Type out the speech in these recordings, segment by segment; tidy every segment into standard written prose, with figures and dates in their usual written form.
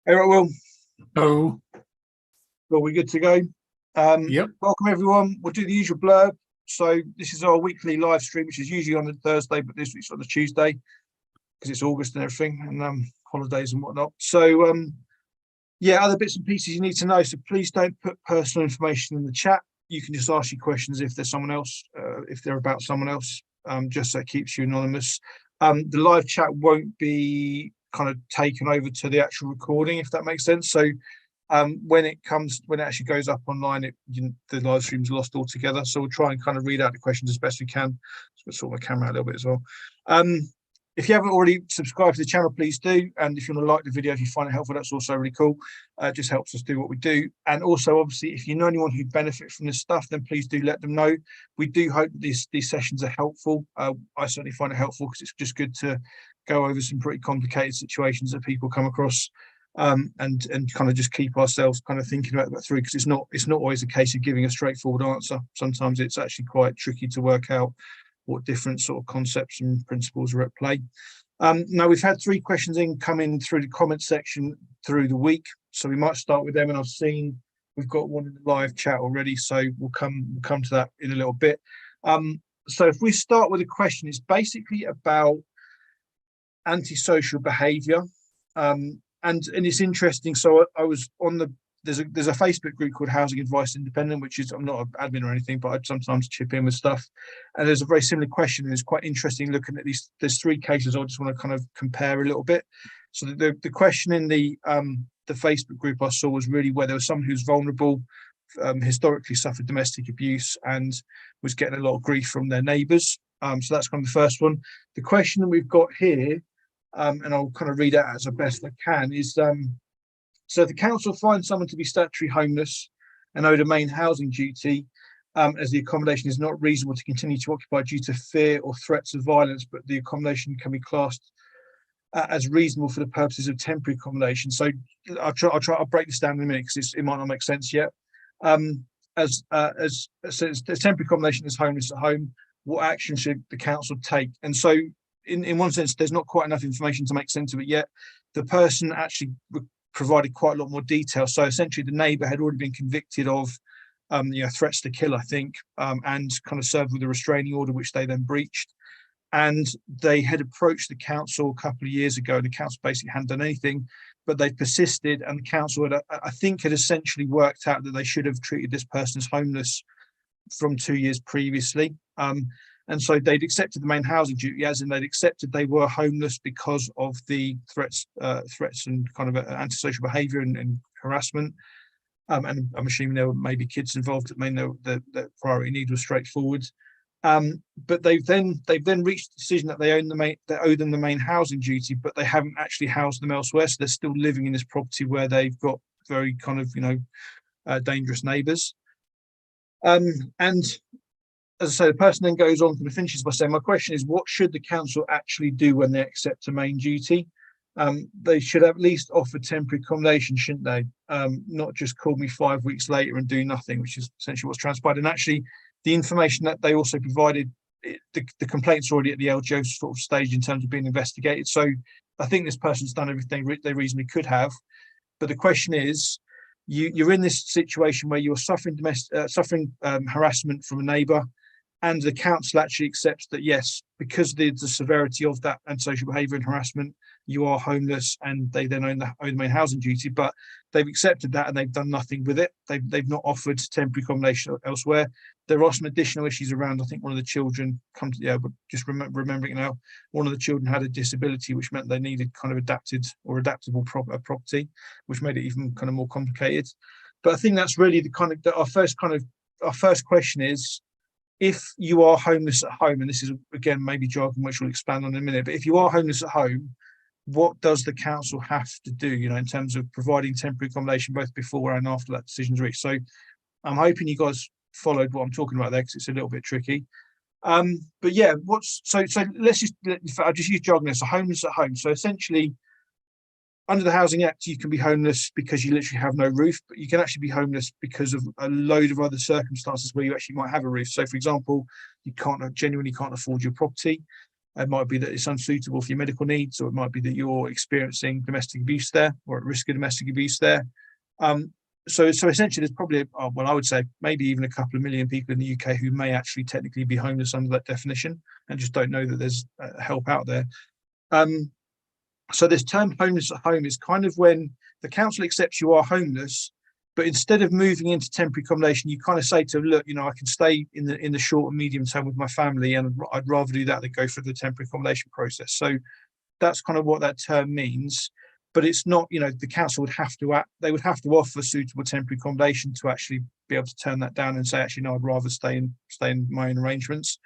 Hey, right, Oh, well, we're good to go. yep. Welcome, everyone. We'll do the usual blurb. So this is our weekly live stream, which is usually on a Thursday, but this week's on a Tuesday because it's August and everything, and holidays and whatnot. So, yeah, other bits and pieces you need to know. So please don't put personal information in the chat. You can just ask your questions if there's someone else, if they're about someone else, just so it keeps you anonymous. The live chat won't be kind of taken over to the actual recording, if that makes sense. So when it actually goes up online, the live stream's lost altogether. So we'll try and kind of read out the questions as best we can. So we'll sort my camera out a little bit as well. If you haven't already subscribed to the channel, please do. And if you want to like the video, if you find it helpful, that's also really cool. It just helps us do what we do. And also, obviously, if you know anyone who benefits from this stuff, then please do let them know. We do hope that these sessions are helpful. I certainly find it helpful because it's just good to go over some pretty complicated situations that people come across. And kind of just keep ourselves kind of thinking about that through, because it's not always a case of giving a straightforward answer. Sometimes it's actually quite tricky to work out what different sort of concepts and principles are at play. Now, we've had 3 questions come in through the comment section through the week, so we might start with them. And I've seen we've got one in the live chat already, so we'll come to that in a little bit. So if we start with a question, it's basically about antisocial behaviour. And it's interesting. So I was on there's a Facebook group called Housing Advice Independent, which is, I'm not an admin or anything, but I sometimes chip in with stuff. And there's a very similar question, and it's quite interesting looking at these. There's 3 cases I just want to kind of compare a little bit. So the question in the Facebook group I saw was really where there was someone who's vulnerable, historically suffered domestic abuse, and was getting a lot of grief from their neighbours. So that's kind of the first one. The question that we've got here, and I'll kind of read out as best I can, is so if the council finds someone to be statutory homeless and owed a main housing duty, as the accommodation is not reasonable to continue to occupy due to fear or threats of violence, but the accommodation can be classed as reasonable for the purposes of temporary accommodation. So I'll break this down in a minute because it might not make sense yet. As temporary accommodation is homeless at home, what action should the council take? And so in one sense, there's not quite enough information to make sense of it yet. The person actually provided quite a lot more detail. So essentially, the neighbour had already been convicted of threats to kill, I think, and kind of served with a restraining order, which they then breached. And they had approached the council a couple of years ago. The council basically hadn't done anything, but they persisted, and the council had essentially worked out that they should have treated this person as homeless from 2 years previously. And so they'd accepted the main housing duty, as in they'd accepted they were homeless because of the threats and kind of antisocial behaviour and harassment. And I'm assuming there were maybe kids involved that may know that the priority need was straightforward. But they've then reached the decision that they owe them the main housing duty, but they haven't actually housed them elsewhere. So they're still living in this property where they've got very kind of dangerous neighbours. And as I say, the person then goes on and finishes by saying, my question is, what should the council actually do when they accept a main duty? They should at least offer temporary accommodation, shouldn't they? Not just call me 5 weeks later and do nothing, which is essentially what's transpired. And actually, the information that they also provided, the complaint's already at the LGO sort of stage in terms of being investigated. So I think this person's done everything they reasonably could have. But the question is, you're in this situation where you're suffering harassment from a neighbour, and the council actually accepts that, yes, because of the severity of that antisocial behaviour and harassment, you are homeless, and they then owe the main housing duty. But they've accepted that and they've done nothing with it. They've not offered temporary accommodation elsewhere. There are some additional issues around. I think one of the children but just remembering it now, one of the children had a disability, which meant they needed kind of adaptable property, which made it even kind of more complicated. But I think that's really the kind of our first question is, if you are homeless at home, and this is again maybe jargon which we'll expand on in a minute, but if you are homeless at home, what does the council have to do, in terms of providing temporary accommodation both before and after that decision's reached? So I'm hoping you guys followed what I'm talking about there, because it's a little bit tricky. But yeah, so I'll just use jargon. So homeless at home. So essentially, under the Housing Act, you can be homeless because you literally have no roof, but you can actually be homeless because of a load of other circumstances where you actually might have a roof. So, for example, you genuinely can't afford your property. It might be that it's unsuitable for your medical needs, or it might be that you're experiencing domestic abuse there, or at risk of domestic abuse there. So essentially, there's probably, well, I would say maybe even a couple of million people in the UK who may actually technically be homeless under that definition and just don't know that there's help out there. So this term homeless at home is kind of when the council accepts you are homeless, but instead of moving into temporary accommodation, you kind of say to them, look, I can stay in the short and medium term with my family, and I'd rather do that than go through the temporary accommodation process. So that's kind of what that term means. But it's not, the council would have to offer suitable temporary accommodation to actually be able to turn that down and say, actually, no, I'd rather stay in my own arrangements.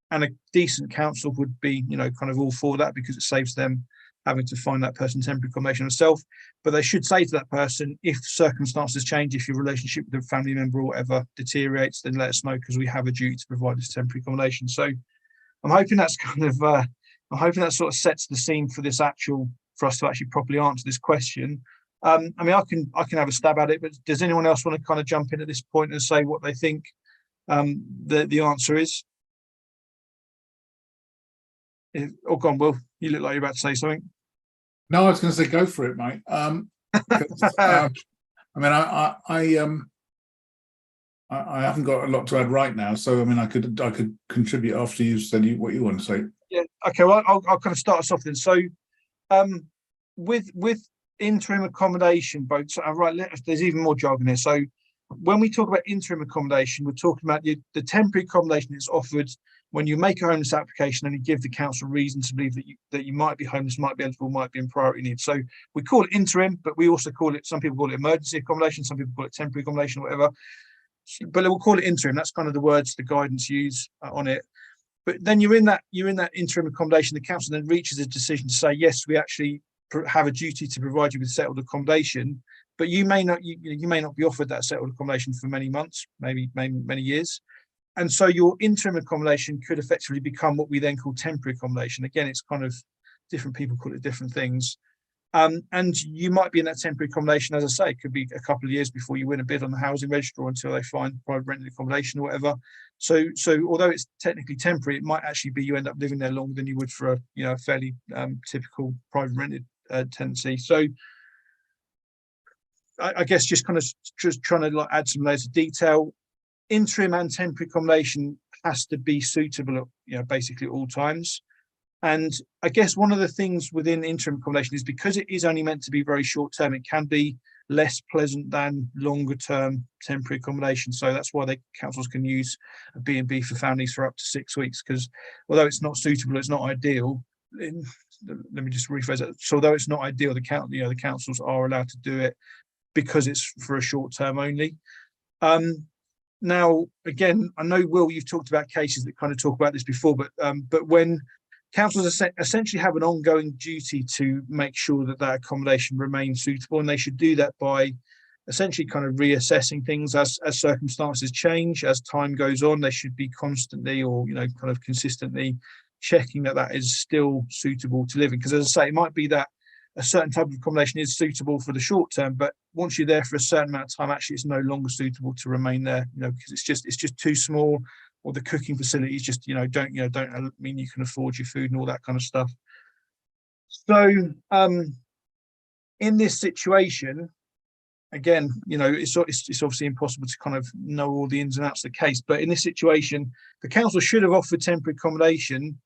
And a decent council would be, kind of all for that, because it saves them having to find that person temporary accommodation themselves. But they should say to that person, if circumstances change, if your relationship with a family member or whatever deteriorates, then let us know, because we have a duty to provide this temporary accommodation. So I'm hoping that's that sort of sets the scene for this for us to actually properly answer this question. I mean, I can have a stab at it, but does anyone else want to kind of jump in at this point and say what they think the answer is? Go on, Will. You look like you're about to say something. No, I was going to say go for it, mate. I mean, I haven't got a lot to add right now, so I mean, I could contribute after you've said what you want to say. Yeah. Okay. Well, I'll kind of start us off then. So, with interim accommodation, both right, there's even more jargon here. So, when we talk about interim accommodation, we're talking about the temporary accommodation that's offered when you make a homeless application and you give the council reason to believe that you might be homeless, might be eligible, might be in priority needs. So we call it interim, but we also some people call it emergency accommodation, some people call it temporary accommodation, or whatever. But we'll call it interim. That's kind of the words the guidance use on it. But then you're in that interim accommodation. The council then reaches a decision to say, yes, we actually have a duty to provide you with settled accommodation, but you may not be offered that settled accommodation for many months, maybe many years. And so your interim accommodation could effectively become what we then call temporary accommodation. Again, it's kind of different people call it different things. And you might be in that temporary accommodation, as I say, it could be a couple of years before you win a bid on the housing register, or until they find private rented accommodation or whatever. So although it's technically temporary, it might actually be you end up living there longer than you would for a fairly typical private rented tenancy. So I guess just trying to add some layers of detail. Interim and temporary accommodation has to be suitable at basically at all times. And I guess one of the things within interim accommodation is, because it is only meant to be very short term, it can be less pleasant than longer term temporary accommodation. So that's why councils can use a B&B for families for up to 6 weeks, because although it's not suitable, it's not ideal. Let me just rephrase that. So although it's not ideal, the councils are allowed to do it because it's for a short term only. Now, again, I know, Will, you've talked about cases that kind of talk about this before, but when councils essentially have an ongoing duty to make sure that accommodation remains suitable, and they should do that by essentially kind of reassessing things as circumstances change, as time goes on. They should be constantly or kind of consistently checking that is still suitable to live in. Because, as I say, it might be that a certain type of accommodation is suitable for the short term, but once you're there for a certain amount of time, actually it's no longer suitable to remain there, because it's just too small, or the cooking facilities just don't mean you can afford your food and all that kind of stuff. So in this situation, again, it's obviously impossible to kind of know all the ins and outs of the case, but in this situation, the council should have offered temporary accommodation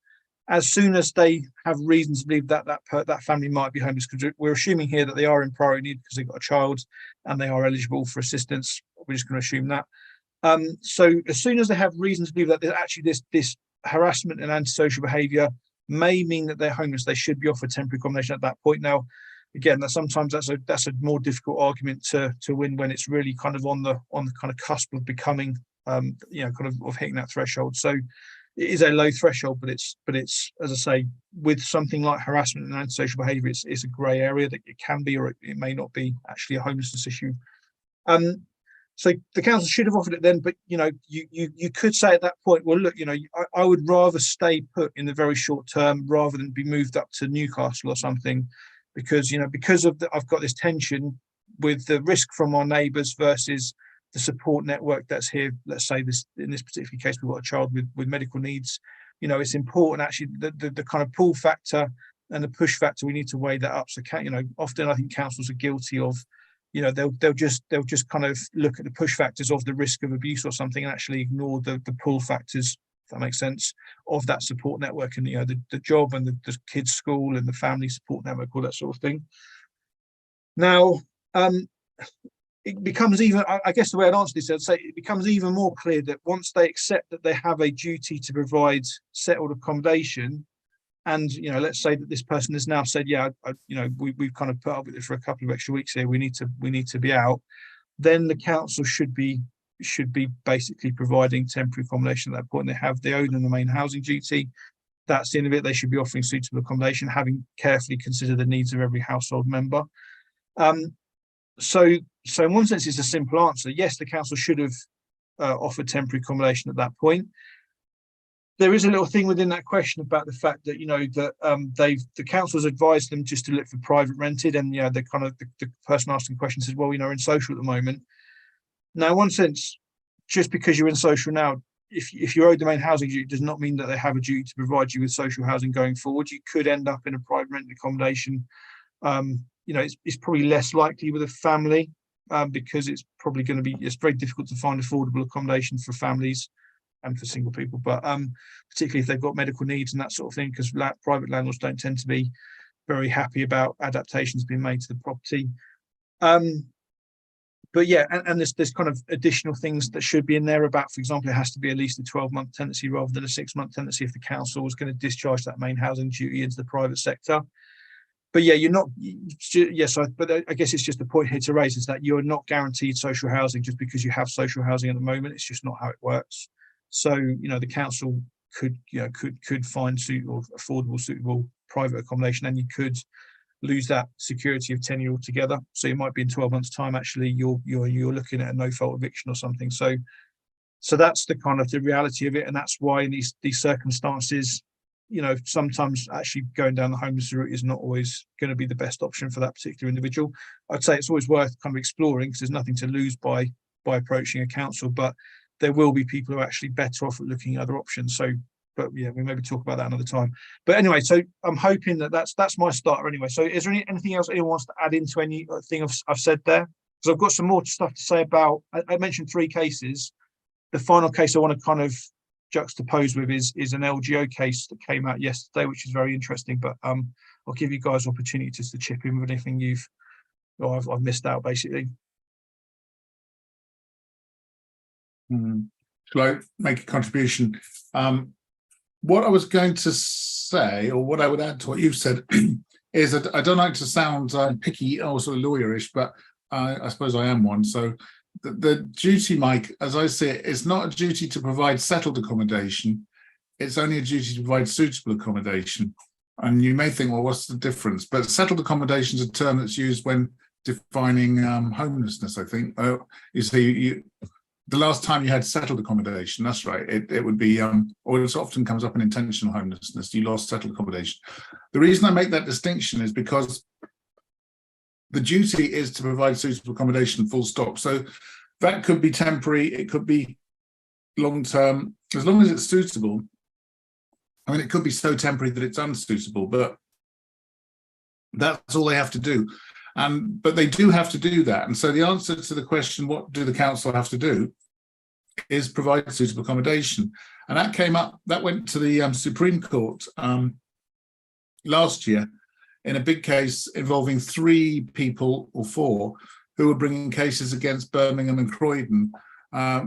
as soon as they have reason to believe that family might be homeless, because we're assuming here that they are in priority need because they've got a child and they are eligible for assistance. We're just going to assume that. So as soon as they have reason to believe that actually this harassment and antisocial behaviour may mean that they're homeless, they should be offered temporary accommodation at that point. Now, again, sometimes that's a more difficult argument to win when it's really kind of on the kind of cusp of becoming kind of hitting that threshold. So it is a low threshold, but it's as I say, with something like harassment and antisocial behaviour, it's a grey area that it can be, or it may not be actually a homelessness issue. So the council should have offered it then, but you could say at that point, well, look, I would rather stay put in the very short term rather than be moved up to Newcastle or something, because I've got this tension with the risk from our neighbours versus the support network that's here. Let's say in this particular case, we've got a child with medical needs. you know, it's important actually the kind of pull factor and the push factor, we need to weigh that up. So, you know, often I think councils are guilty of, you know, they'll just kind of look at the push factors of the risk of abuse or something and actually ignore the pull factors, if that makes sense, of that support network, and, you know, the job and the kids' school and the family support network, all that sort of thing. Now, it becomes even, I guess the way I'd answer this, I'd say it becomes even more clear that once they accept that they have a duty to provide settled accommodation, and, you know, let's say that this person has now said, yeah, you know, we've kind of put up with it for a couple of extra weeks here, we need to be out, then the council should be basically providing temporary accommodation at that point. They own the main housing duty. That's the end of it. They should be offering suitable accommodation, having carefully considered the needs of every household member. So in one sense, it's a simple answer. Yes, the council should have offered temporary accommodation at that point. There is a little thing within that question about the fact that, you know, that the council's advised them just to look for private rented, and, you know, the person asking the question says, well, you know, we're in social at the moment. Now, in one sense, just because you're in social now, if you're owed the main housing duty, does not mean that they have a duty to provide you with social housing going forward. You could end up in a private rented accommodation. You know, it's probably less likely with a family, because it's probably going to be, it's very difficult to find affordable accommodation for families and for single people, but particularly if they've got medical needs and that sort of thing, because private landlords don't tend to be very happy about adaptations being made to the property. But yeah, and there's kind of additional things that should be in there about, for example, it has to be at least a 12-month tenancy rather than a 6-month tenancy if the council was going to discharge that main housing duty into the private sector. But yeah, you're not, yes, but I guess it's just a point here to raise, is that you're not guaranteed social housing just because you have social housing at the moment. It's just not how it works. So, you know, the council could find affordable, suitable private accommodation, and you could lose that security of tenure altogether. So you might be in 12 months' time, actually, you're looking at a no-fault eviction or something. So that's the kind of the reality of it, and that's why in these circumstances, you know, sometimes actually going down the homeless route is not always going to be the best option for that particular individual. I'd say it's always worth kind of exploring, because there's nothing to lose by approaching a council, but there will be people who are actually better off at looking at other options. So, but yeah, we maybe talk about that another time. But anyway, so I'm hoping that's my starter anyway. So is there anything else anyone wants to add into anything I've said there? Because I've got some more stuff to say about, I mentioned 3 cases. The final case I want to kind of juxtapose with is an LGO case that came out yesterday, which is very interesting, but I'll give you guys opportunity just to chip in with anything I've missed out, basically. Shall I make a contribution? What I was going to say, or what I would add to what you've said, is that I don't like to sound picky or sort of lawyerish, but I suppose I am one. So the duty, Mike, as I see it, is not a duty to provide settled accommodation. It's only a duty to provide suitable accommodation. And you may think, well, what's the difference? But settled accommodation is a term that's used when defining homelessness, I think. You see, the last time you had settled accommodation, that's right, it would be, or it often comes up in intentional homelessness, you lost settled accommodation. The reason I make that distinction is because the duty is to provide suitable accommodation, full stop. So that could be temporary, it could be long-term, as long as it's suitable. I mean, it could be so temporary that it's unsuitable, but that's all they have to do. But they do have to do that. And so the answer to the question, what do the council have to do, is provide suitable accommodation. And that went to the Supreme Court last year in a big case involving 3 people or 4 who were bringing cases against Birmingham and Croydon.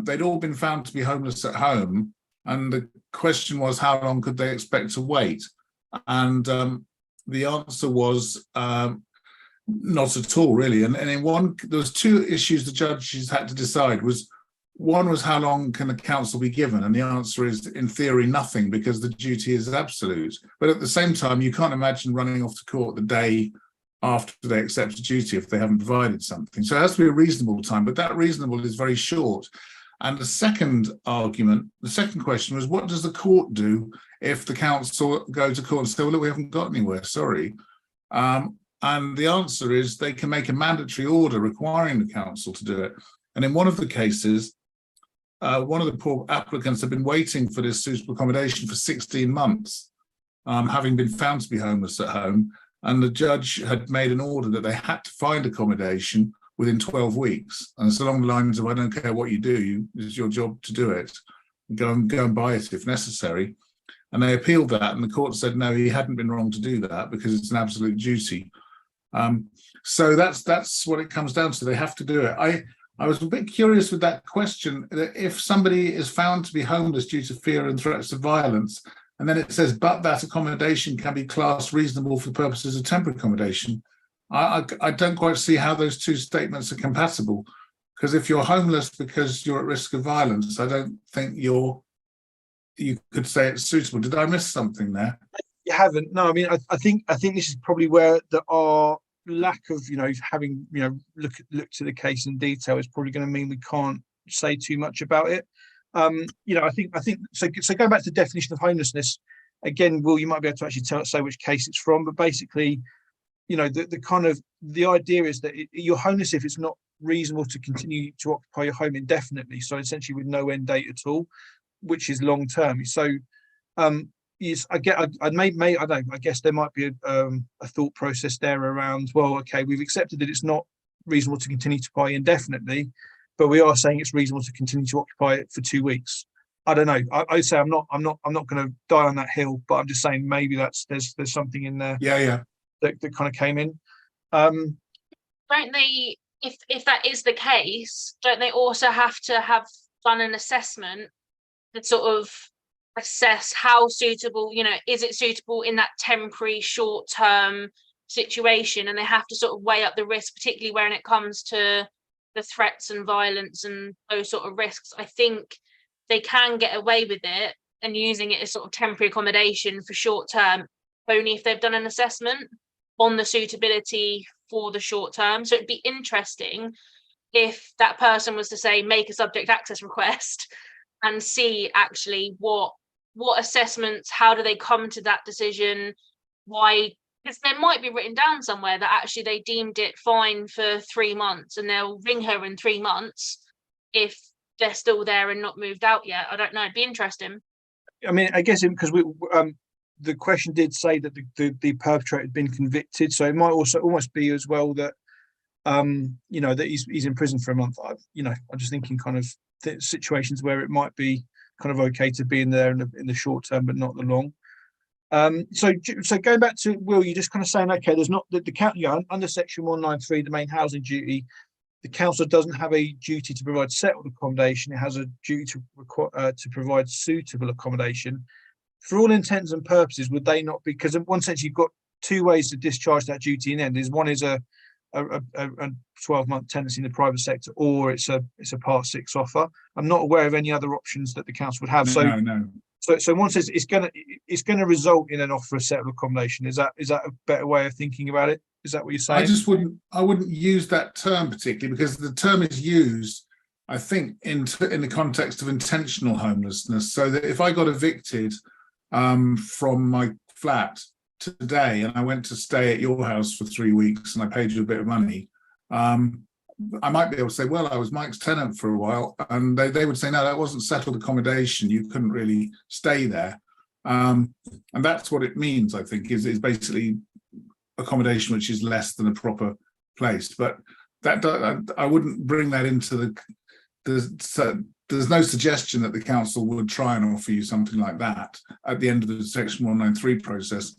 They'd all been found to be homeless at home. And the question was, how long could they expect to wait? And the answer was, not at all, really. And in there was 2 issues the judges had to decide. One was, how long can the council be given? And the answer is, in theory, nothing, because the duty is absolute. But at the same time, you can't imagine running off to court the day after they accept a duty if they haven't provided something. So it has to be a reasonable time, but that reasonable is very short. And the second question was, what does the court do if the council go to court and say, well, look, we haven't got anywhere, sorry. And the answer is, they can make a mandatory order requiring the council to do it. And in one of the cases, one of the poor applicants had been waiting for this suitable accommodation for 16 months, having been found to be homeless at home, and the judge had made an order that they had to find accommodation within 12 weeks. And it's along the lines of, I don't care what you do, it's your job to do it. Go and buy it if necessary. And they appealed that, and the court said no, he hadn't been wrong to do that because it's an absolute duty. So that's what it comes down to. They have to do it. I was a bit curious with that question, that if somebody is found to be homeless due to fear and threats of violence, and then it says, but that accommodation can be classed reasonable for the purposes of temporary accommodation, I don't quite see how those two statements are compatible. Because if you're homeless because you're at risk of violence, I don't think you could say it's suitable. Did I miss something there? You haven't. No, I mean, I think this is probably where our lack of, having, look to the case in detail is probably going to mean we can't say too much about it. I think so. So going back to the definition of homelessness again, Will, you might be able to actually say which case it's from, but basically, the idea is that you're homeless if it's not reasonable to continue to occupy your home indefinitely. So essentially, with no end date at all, which is long term. So, yes, I guess there might be a thought process there around, well, okay, we've accepted that it's not reasonable to continue to occupy indefinitely, but we are saying it's reasonable to continue to occupy it for 2 weeks. I don't know. I say I'm not going to die on that hill, but I'm just saying maybe there's something in there. Yeah. That kind of came in. Don't they? If that is the case, don't they also have to have done an assessment to sort of assess how suitable, is it suitable in that temporary short-term situation? And they have to sort of weigh up the risk, particularly when it comes to the threats and violence and those sort of risks. I think they can get away with it and using it as sort of temporary accommodation for short-term only if they've done an assessment on the suitability for the short term. So it'd be interesting if that person was to say, make a subject access request and see actually what assessments, how do they come to that decision? Why? Because there might be written down somewhere that actually they deemed it fine for 3 months and they'll ring her in 3 months if they're still there and not moved out yet. I don't know. It'd be interesting. I mean, I guess because the question did say that the perpetrator had been convicted, so it might also almost be as well that that he's in prison for a month. I'm just thinking kind of situations where it might be kind of okay to be in there in the short term, but not the long. So going back to Will, you're just kind of saying, okay, there's not the count. Under Section 193, the main housing duty, the council doesn't have a duty to provide settled accommodation. It has a duty to provide suitable accommodation. For all intents and purposes, would they not be? Because in one sense, you've got two ways to discharge that duty in end. One is a 12-month tenancy in the private sector, or it's a Part 6 offer. I'm not aware of any other options that the council would have. No. So one says it's going to result in an offer of settled accommodation. Is that a better way of thinking about it? Is that what you're saying? I wouldn't use that term particularly, because the term is used, I think, in the context of intentional homelessness. So that if I got evicted from my flat today and I went to stay at your house for 3 weeks and I paid you a bit of money, I might be able to say, well, I was Mike's tenant for a while, and they would say, no, that wasn't settled accommodation, you couldn't really stay there. And that's what it means, I think, is basically accommodation which is less than a proper place. But that I wouldn't bring that into there's no suggestion that the council would try and offer you something like that at the end of the Section 193 process.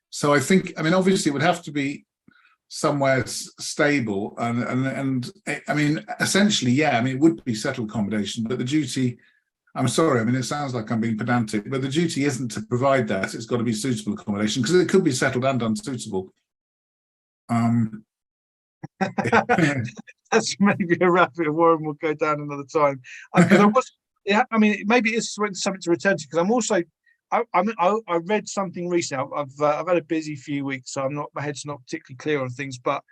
So I think, I mean, obviously it would have to be somewhere stable, and I mean, essentially, yeah, I mean, it would be settled accommodation, but the duty, I'm sorry, I mean, it sounds like I'm being pedantic, but the duty isn't to provide that. It's got to be suitable accommodation, because it could be settled and unsuitable. That's maybe a rabbit warren we'll go down another time. I mean, maybe it's something to return to, because I'm also, I read something recently. I've had a busy few weeks, so my head's not particularly clear on things, but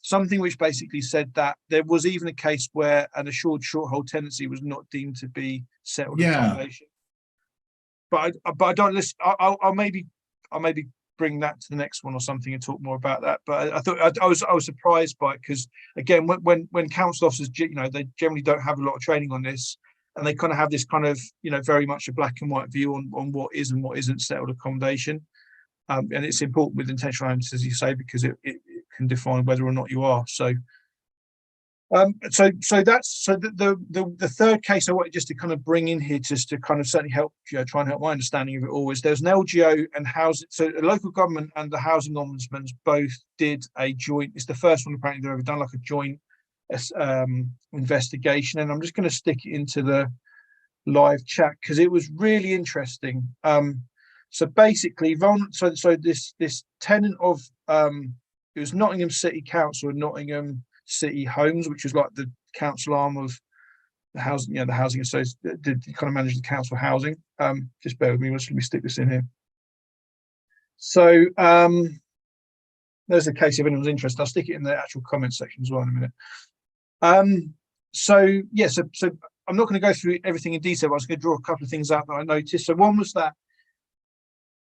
something which basically said that there was even a case where an assured short hold tenancy was not deemed to be settled accommodation. But I don't listen. I'll maybe bring that to the next one or something and talk more about that. But I thought I was surprised by it, because again, when council officers, they generally don't have a lot of training on this. and they kind of have this kind of, very much a black and white view on what is and what isn't settled accommodation. And it's important with intentional homelessness, as you say, because it can define whether or not you are. So the third case I wanted just to kind of bring in here, just to kind of certainly help, try and help my understanding of it all, is there's an LGO and housing. So the local government and the housing ombudsman both did a joint. It's the first one apparently they've ever done, like a joint investigation. And I'm just going to stick it into the live chat because it was really interesting. So basically, this tenant of it was Nottingham City Council and Nottingham City Homes, which was like the council arm of the housing, the housing association did kind of manage the council housing. Just bear with me, let me stick this in here. So there's a case if anyone's interested. I'll stick it in the actual comment section as well in a minute. So I'm not going to go through everything in detail, but I was going to draw a couple of things out that I noticed. So one was that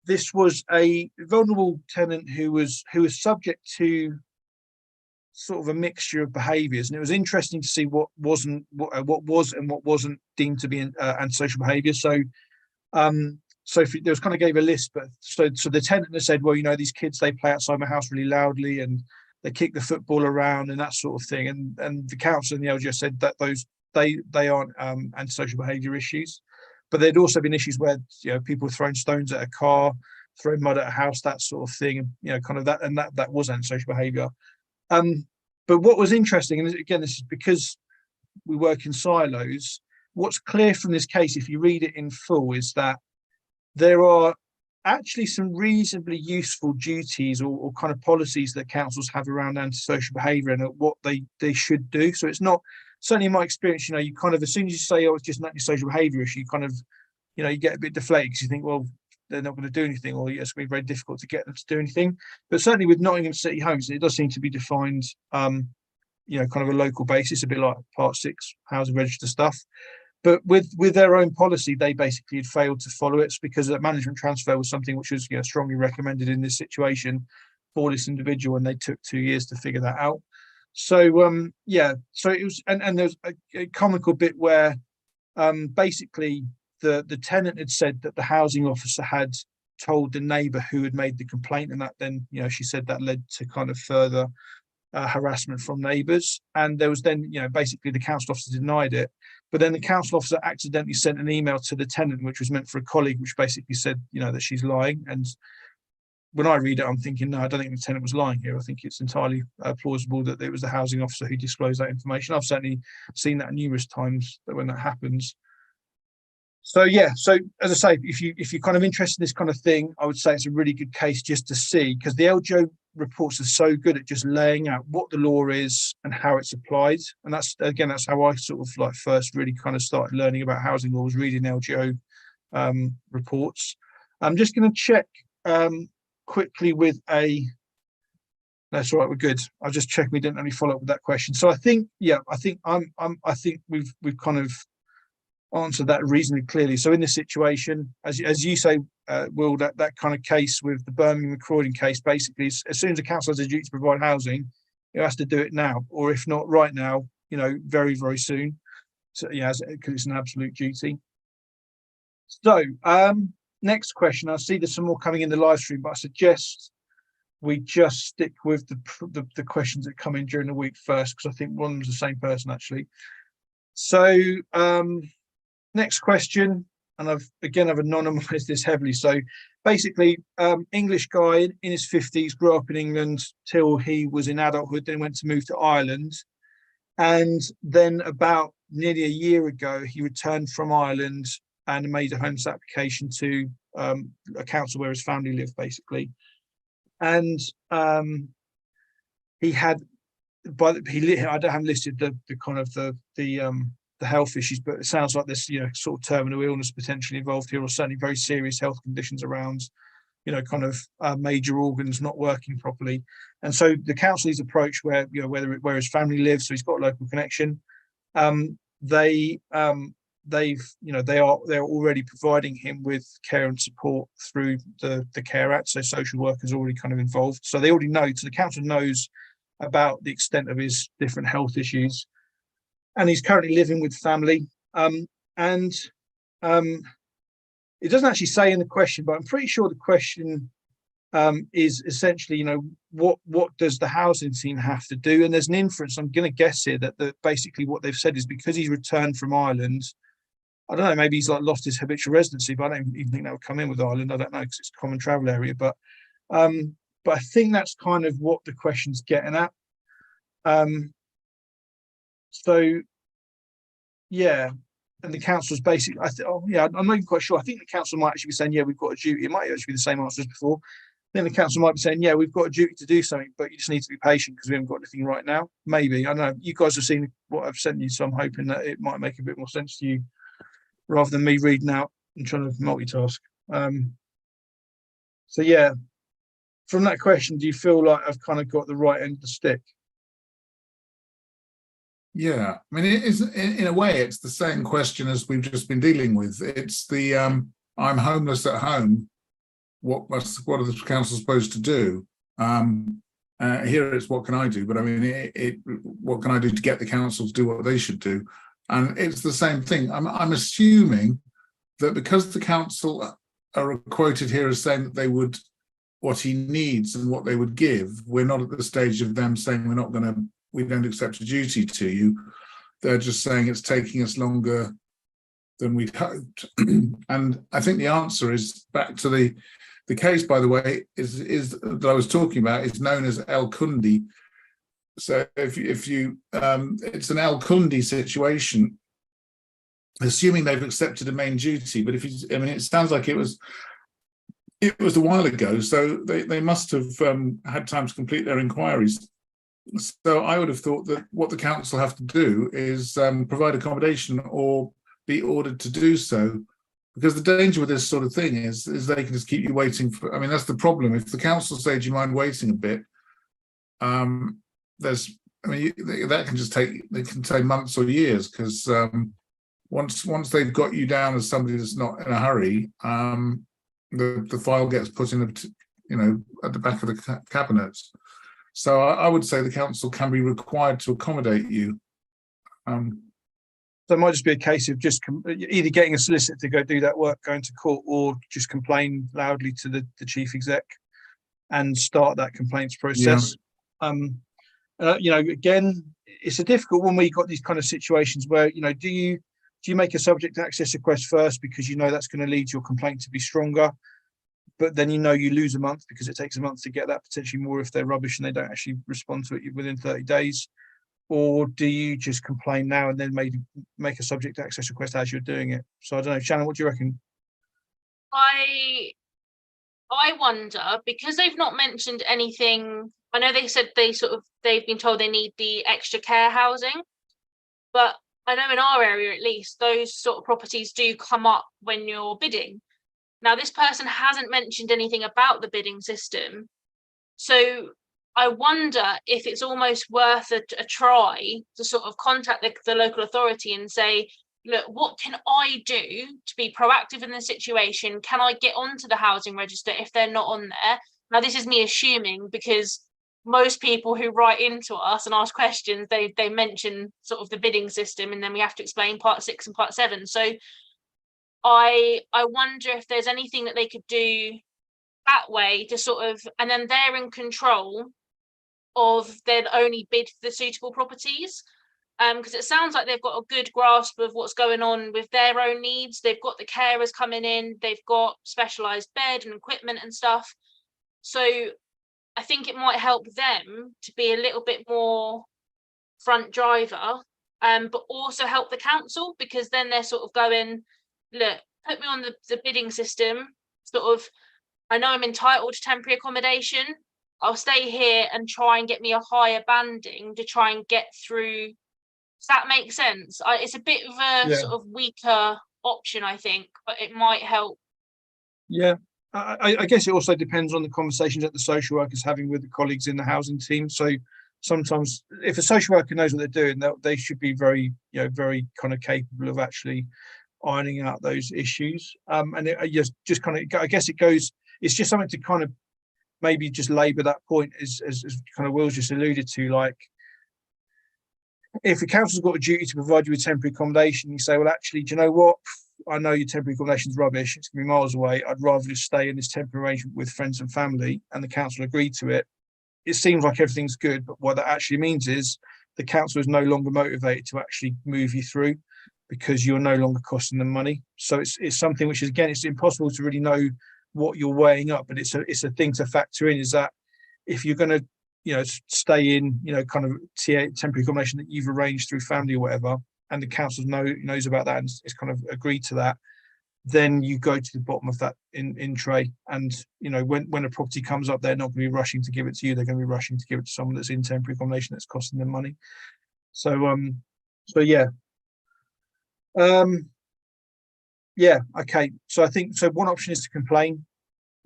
this was a vulnerable tenant who was subject to sort of a mixture of behaviours, and it was interesting to see what was and what wasn't deemed to be antisocial behaviour. So there was kind of gave a list, but so the tenant has said, well, these kids, they play outside my house really loudly and they kick the football around and that sort of thing, and the council and the LGS said that they aren't antisocial behaviour issues. But there'd also been issues where people were throwing stones at a car, throwing mud at a house, that sort of thing, kind of that, and that was antisocial behaviour. But what was interesting, and again, this is because we work in silos, what's clear from this case, if you read it in full, is that there are actually some reasonably useful duties or kind of policies that councils have around antisocial behaviour and what they should do. So it's not, certainly in my experience, you kind of, as soon as you say, oh, it's just an antisocial behaviour issue, you kind of, you get a bit deflated because you think, well, they're not going to do anything, or it's going to be very difficult to get them to do anything. But certainly with Nottingham City Homes, it does seem to be defined, kind of a local basis, a bit like Part 6 housing register stuff. But with their own policy, they basically had failed to follow it because that management transfer was something which was strongly recommended in this situation for this individual, and they took 2 years to figure that out. So so it was, and there's a comical bit where basically the tenant had said that the housing officer had told the neighbour who had made the complaint, and that then she said that led to kind of further harassment from neighbours. And there was then basically the council officer denied it, but then the council officer accidentally sent an email to the tenant which was meant for a colleague, which basically said that she's lying. And when I read it, I'm thinking, no, I don't think the tenant was lying here. I think it's entirely plausible that it was the housing officer who disclosed that information. I've certainly seen that numerous times when that happens. So so as I say, if you're kind of interested in this kind of thing, I would say it's a really good case just to see, because the LGO reports are so good at just laying out what the law is and how it's applied. And that's how I sort of like first really kind of started learning about housing laws, reading LGO reports. I'm just going to check quickly with a. That's all right. We're good. I'll just check we didn't only follow up with that question. So I think we've kind of answered that reasonably clearly. So in this situation, as you say, Will, that kind of case with the Birmingham and Croydon case, basically, as soon as the council has a duty to provide housing, it has to do it now, or if not right now, very, very soon. So because it's an absolute duty. So next question. I see there's some more coming in the live stream, but I suggest we just stick with the questions that come in during the week first, because I think one was the same person actually. So next question, and I've anonymized this heavily. So basically, English guy in his 50s, grew up in England till he was in adulthood, then went to move to Ireland. And then about nearly a year ago, he returned from Ireland and made a homeless application to a council where his family lived, basically. And he had, I haven't listed the kind of the health issues, but it sounds like this, sort of terminal illness potentially involved here, or certainly very serious health conditions around, kind of major organs not working properly. And so the council's approach, where where his family lives, so he's got a local connection, they're already providing him with care and support through the Care Act. So social workers already kind of involved, so they already know. So the council knows about the extent of his different health issues. And he's currently living with family. And it doesn't actually say in the question, but I'm pretty sure the question is essentially, you know, what does the housing team have to do? And there's an inference, I'm going to guess here, that basically what they've said is because he's returned from Ireland, I don't know, maybe he's like lost his habitual residency, but I don't even think that would come in with Ireland. I don't know, because it's a common travel area. But I think that's kind of what the question's getting at. So yeah, and the council's basically, I'm not even quite sure. I think the council might actually be saying, yeah, we've got a duty. It might actually be the same answer as before. Then the council might be saying, yeah, we've got a duty to do something, but you just need to be patient because we haven't got anything right now. Maybe, I don't know. You guys have seen what I've sent you, so I'm hoping that it might make a bit more sense to you rather than me reading out and trying to multitask. So yeah, from that question, do you feel like I've kind of got the right end of the stick? Yeah, I mean, it is in a way, it's the same question as we've just been dealing with. It's the I'm homeless at home. What are the council supposed to do? Here it's what can I do? But I mean, what can I do to get the council to do what they should do? And it's the same thing. I'm assuming that because the council are quoted here as saying that they would, what he needs and what they would give, we're not at the stage of them saying we don't accept a duty to you. They're just saying it's taking us longer than we'd hoped. And I think the answer is back to the case, by the way, is that I was talking about is known as El Kundi. So if you it's an El Kundi situation, assuming they've accepted a main duty. But I mean, it sounds like it was a while ago, so they must have had time to complete their inquiries. So I would have thought that what the council have to do is provide accommodation or be ordered to do so, because the danger with this sort of thing is they can just keep you waiting for. I mean, that's the problem. If the council say, "Do you mind waiting a bit?" That can just take months or years, because once they've got you down as somebody that's not in a hurry, the file gets put in at the back of the cabinets. So I would say the council can be required to accommodate you. So it might just be a case of just either getting a solicitor to go do that work, going to court, or just complain loudly to the chief exec and start that complaints process. Yeah. Again, it's a difficult one where you've got these kind of situations where, do you make a subject access request first because that's going to lead your complaint to be stronger, but then you lose a month because it takes a month to get that, potentially more if they're rubbish and they don't actually respond to it within 30 days. Or do you just complain now and then make a subject access request as you're doing it? So I don't know, Shannon, what do you reckon? I wonder, because they've not mentioned anything. I know they said they've been told they need the extra care housing, but I know in our area at least, those sort of properties do come up when you're bidding. Now, this person hasn't mentioned anything about the bidding system. So I wonder if it's almost worth a try to sort of contact the local authority and say, look, what can I do to be proactive in the situation? Can I get onto the housing register if they're not on there? Now, this is me assuming, because most people who write into us and ask questions, they mention sort of the bidding system, and then we have to explain part 6 and part 7. So I wonder if there's anything that they could do that way to sort of, and then they're in control of their only bid for the suitable properties. Because it sounds like they've got a good grasp of what's going on with their own needs. They've got the carers coming in, they've got specialised bed and equipment and stuff. So I think it might help them to be a little bit more front driver, but also help the council, because then they're sort of going, look, put me on the bidding system, sort of, I know I'm entitled to temporary accommodation. I'll stay here and try and get me a higher banding to try and get through. Does that make sense? It's a bit of a sort of weaker option, I think, but it might help. Yeah, I guess it also depends on the conversations that the social worker's having with the colleagues in the housing team. So sometimes if a social worker knows what they're doing, they should be very kind of capable of actually ironing out those issues. And it just kind of, I guess it's just something to kind of maybe just labour that point, as kind of Will's just alluded to, like, if the council's got a duty to provide you with temporary accommodation, you say, well, actually, do you know what? I know your temporary accommodation is rubbish. It's going to be miles away. I'd rather just stay in this temporary arrangement with friends and family, and the council agreed to it. It seems like everything's good, but what that actually means is the council is no longer motivated to actually move you through because you're no longer costing them money. So it's something which is, again, it's impossible to really know what you're weighing up, but it's a thing to factor in, is that if you're going to, stay in, kind of temporary accommodation that you've arranged through family or whatever, and the council knows about that and is kind of agreed to that, then you go to the bottom of that in tray. And when a property comes up, they're not going to be rushing to give it to you. They're going to be rushing to give it to someone that's in temporary accommodation that's costing them money. So yeah. Okay. So I think one option is to complain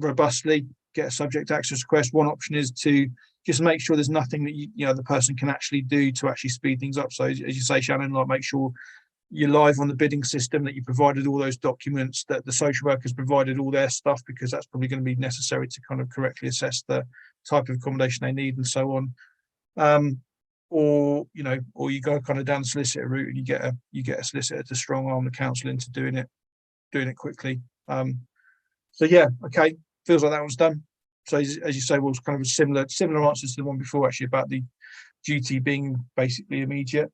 robustly, get a subject access request. One option is to just make sure there's nothing that the person can actually do to actually speed things up. So as you say, Shannon, like, make sure you're live on the bidding system, that you provided all those documents, that the social workers provided all their stuff, because that's probably going to be necessary to kind of correctly assess the type of accommodation they need and so on. Or you go kind of down the solicitor route and you get a solicitor to strong arm the council into doing it quickly. So yeah, okay, feels like that one's done. So as you say, was kind of a similar answers to the one before, actually, about the duty being basically immediate.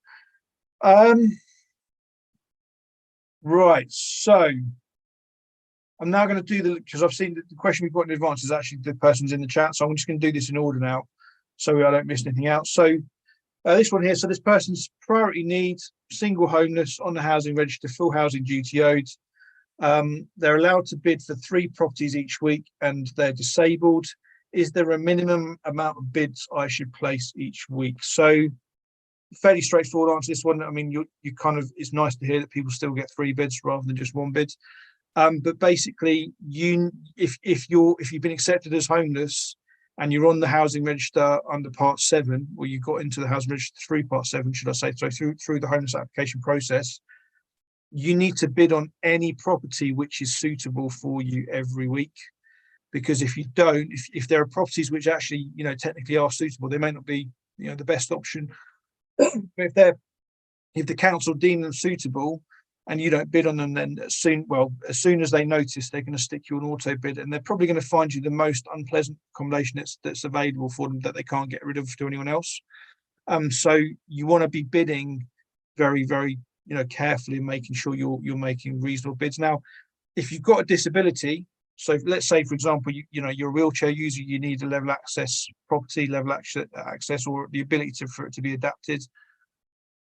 Right, so I'm now going to do because I've seen the question we've got in advance is actually the person's in the chat, so I'm just going to do this in order now, so I don't miss anything out. So this one here, so this person's priority needs, single, homeless, on the housing register, full housing duty owed. They're allowed to bid for 3 properties each week, and they're disabled. Is there a minimum amount of bids I should place each week? So fairly straightforward answer to this one. I mean, you kind of, it's nice to hear that people still get 3 bids rather than just 1 bid. But basically, if you've been accepted as homeless and you're on the housing register under Part 7, or you got into the housing register through Part 7, should I say, so through the homeless application process, you need to bid on any property which is suitable for you every week. Because if you don't, if there are properties which actually, technically are suitable, they may not be, the best option. But if the council deem them suitable and you don't bid on them, then as soon as they notice, they're going to stick you an auto bid, and they're probably going to find you the most unpleasant accommodation that's available for them that they can't get rid of to anyone else. So you want to be bidding very, very, carefully, making sure you're making reasonable bids. Now, if you've got a disability, so let's say, for example, you're a wheelchair user, you need a level access property, level access, or the ability for it to be adapted,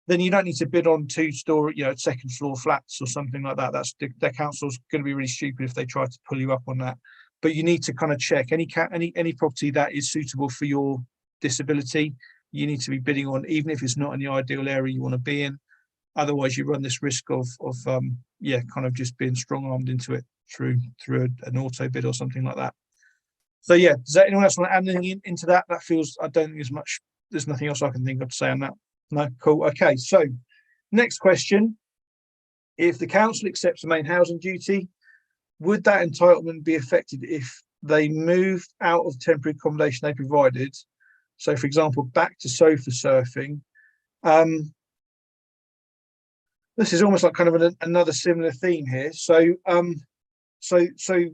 then you don't need to bid on 2-story, second floor flats or something like that. That's the council's going to be really stupid if they try to pull you up on that. But you need to kind of check any property that is suitable for your disability. You need to be bidding on, even if it's not in the ideal area you want to be in. Otherwise, you run this risk of kind of just being strong-armed into it through an auto bid or something like that. So yeah, does anyone else want to add anything into that? That feels, I don't think there's nothing else I can think of to say on that. No, cool. Okay, so next question. If the council accepts the main housing duty, would that entitlement be affected if they moved out of temporary accommodation they provided? So, for example, back to sofa surfing. This is almost like kind of another similar theme here. So the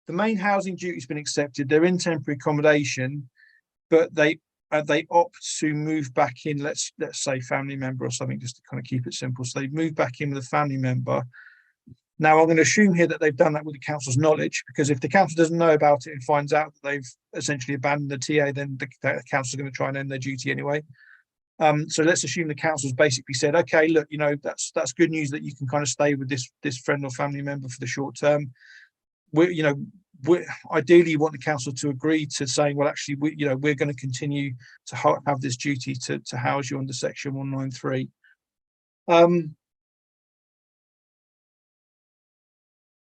main housing duty has been accepted. They're in temporary accommodation, but they opt to move back in. Let's say family member or something, just to kind of keep it simple. So they move back in with a family member. Now, I'm going to assume here that they've done that with the council's knowledge, because if the council doesn't know about it and finds out that they've essentially abandoned the TA, then the council is going to try and end their duty anyway. So let's assume the council's basically said, okay, look, that's good news that you can kind of stay with this friend or family member for the short term. We ideally want the council to agree to saying, well, actually, we're going to continue to have this duty to house you under Section 193.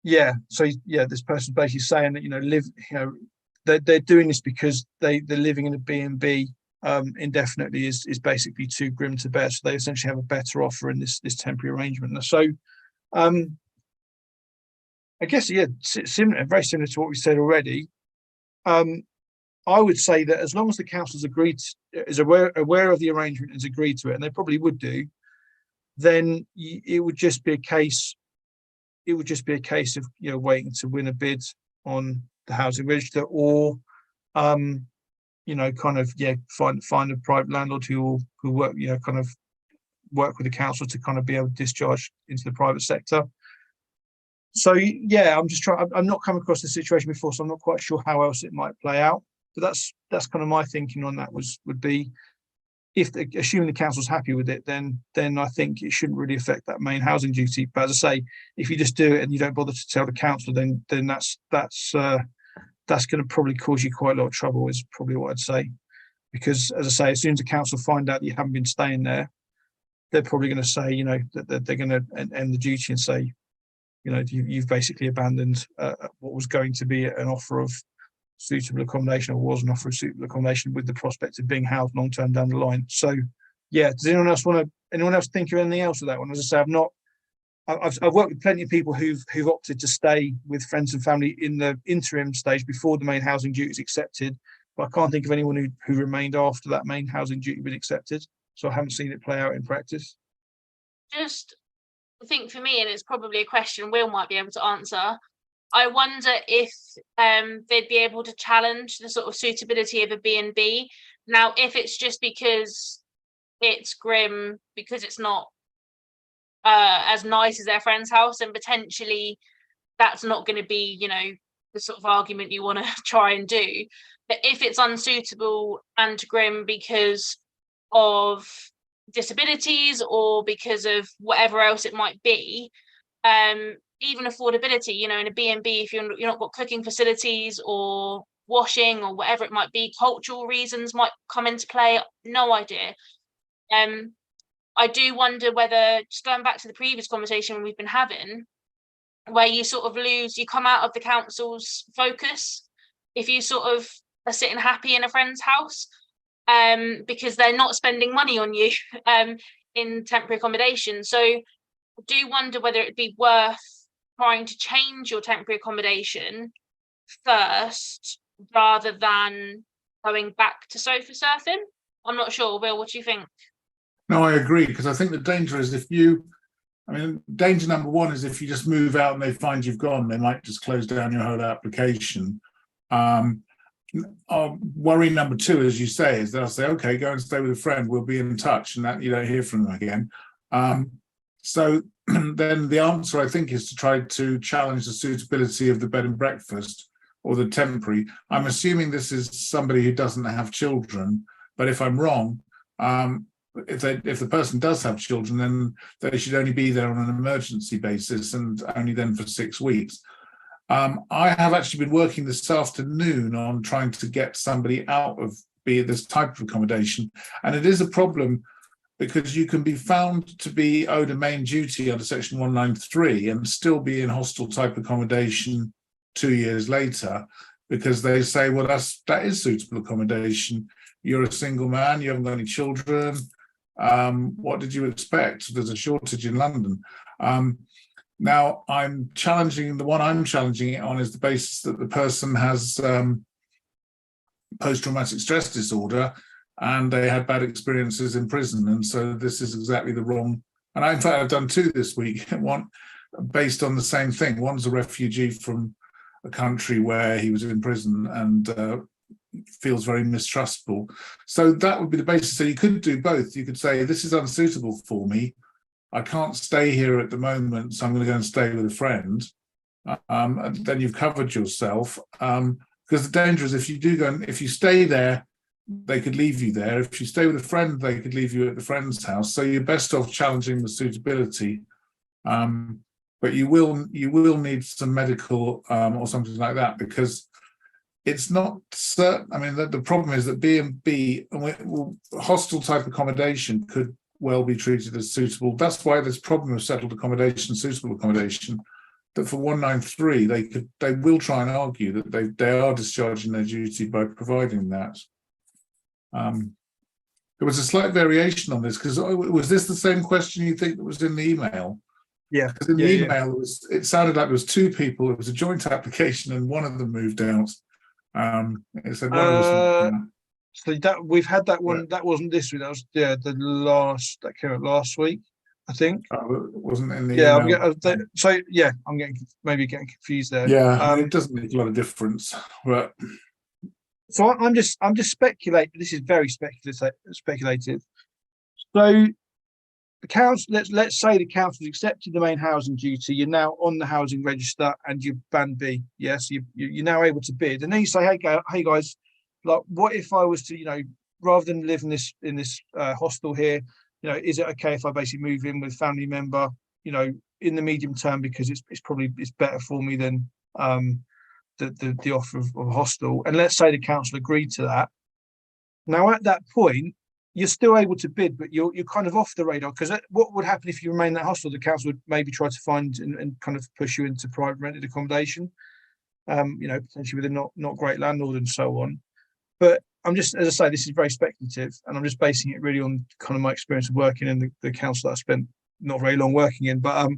This person's basically saying that they're doing this because they're living in a B&B indefinitely is basically too grim to bear. So they essentially have a better offer in this temporary arrangement. So I guess, very similar to what we said already. I would say that as long as the council's is aware of the arrangement and has agreed to it, and they probably would do, then it would just be a case. It would just be a case of waiting to win a bid on the housing register, or kind of find a private landlord who work kind of work with the council to kind of be able to discharge into the private sector. So yeah, I'm not come across this situation before, so I'm not quite sure how else it might play out. But that's kind of my thinking on that would be, assuming the council's happy with it, then I think it shouldn't really affect that main housing duty. But as I say, if you just do it and you don't bother to tell the council, then that's going to probably cause you quite a lot of trouble, is probably what I'd say. Because as I say, as soon as the council find out that you haven't been staying there, they're probably going to say, that they're going to end the duty and say, you've basically abandoned what was going to be an offer of suitable accommodation, or was an offer of suitable accommodation with the prospect of being housed long term down the line. So yeah, does anyone else think of anything else with that one? As I say, I've worked with plenty of people who've opted to stay with friends and family in the interim stage before the main housing duty is accepted, but I can't think of anyone who remained after that main housing duty been accepted. So I haven't seen it play out in practice. Just I think for me, and it's probably a question Will might be able to answer, I wonder if they'd be able to challenge the sort of suitability of a B&B. Now, if it's just because it's grim, because it's not as nice as their friend's house, and potentially that's not going to be, the sort of argument you want to try and do. But if it's unsuitable and grim because of disabilities or because of whatever else it might be, even affordability, in a B&B, if you're not got cooking facilities or washing or whatever it might be, cultural reasons might come into play. No idea. I do wonder whether, just going back to the previous conversation we've been having, where you sort of you come out of the council's focus if you sort of are sitting happy in a friend's house, because they're not spending money on you in temporary accommodation. So I do wonder whether it'd be worth trying to change your temporary accommodation first rather than going back to sofa surfing. I'm not sure. Will, what do you think? No, I agree, because I think the danger is danger number one is if you just move out and they find you've gone, they might just close down your whole application. Worry number two, as you say, is they'll say, okay, go and stay with a friend, we'll be in touch, and that you don't hear from them again. So then the answer, I think, is to try to challenge the suitability of the bed and breakfast or the temporary. I'm assuming this is somebody who doesn't have children, but if I'm wrong, if the person does have children, then they should only be there on an emergency basis and only then for 6 weeks. I have actually been working this afternoon on trying to get somebody out of this type of accommodation, and it is a problem because you can be found to be owed a main duty under section 193 and still be in hostel type accommodation 2 years later, because they say, well, that is suitable accommodation. You're a single man, you haven't got any children. What did you expect? There's a shortage in London. Now, the one I'm challenging it on is the basis that the person has post-traumatic stress disorder and they had bad experiences in prison. And so this is exactly the wrong. And in fact, I've done two this week, one based on the same thing. One's a refugee from a country where he was in prison and feels very mistrustful. So that would be the basis. So you could do both. You could say, this is unsuitable for me. I can't stay here at the moment, so I'm going to go and stay with a friend. And then you've covered yourself. Because the danger is if you stay there, they could leave you there. If you stay with a friend, they could leave you at the friend's house. So you're best off challenging the suitability. But you will need some medical or something like that, because it's not certain. I mean, the problem is that B&B, hostel type accommodation could well be treated as suitable. That's why this problem of settled accommodation, suitable accommodation, that for 193, they will try and argue that they are discharging their duty by providing that. There was a slight variation on this, because was this the same question you think that was in the email? Yeah. Because in the email, it sounded like there was two people. It was a joint application and one of them moved out. It said one of us. So that we've had that one. That wasn't this week. That was the last that came out last week, I think. It wasn't in the Yeah, email. I'm getting confused there. Yeah, it doesn't make a lot of difference, but so I'm just speculating. This is very speculative. So the council, let's say the council's accepted the main housing duty. You're now on the housing register and you're band B. Yes, you're now able to bid. And then you say, hey guys, like, what if I was to, rather than live in this hostel here, is it okay if I basically move in with family member, in the medium term, because it's better for me than the offer of a hostel. And let's say the council agreed to that. Now at that point, you're still able to bid, but you're kind of off the radar, because what would happen if you remain in that hostel? The council would maybe try to find and kind of push you into private rented accommodation, potentially with a not great landlord and so on. But I'm just, as I say, this is very speculative, and I'm just basing it really on kind of my experience of working in the council that I spent not very long working in, but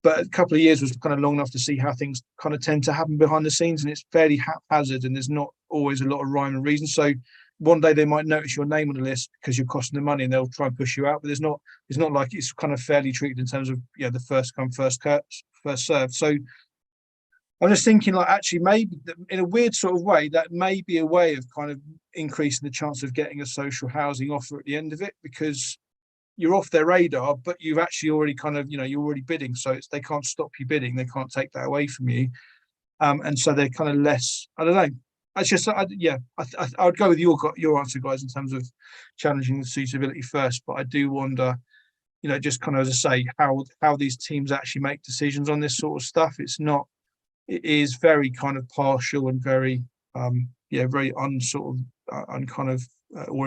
a couple of years was kind of long enough to see how things kind of tend to happen behind the scenes, and it's fairly haphazard, and there's not always a lot of rhyme and reason. So one day they might notice your name on the list because you're costing them money, and they'll try and push you out. But it's not like it's kind of fairly treated in terms of the first come first served. So I'm just thinking, like, actually maybe in a weird sort of way that may be a way of kind of increasing the chance of getting a social housing offer at the end of it, because you're off their radar, but you've actually already kind of, you're already bidding, so they can't stop you bidding, they can't take that away from you, and so they're kind of less. I don't know. It's just, I would go with your answer, guys, in terms of challenging the suitability first. But I do wonder, just kind of, as I say, how these teams actually make decisions on this sort of stuff. It is very kind of partial and very, very or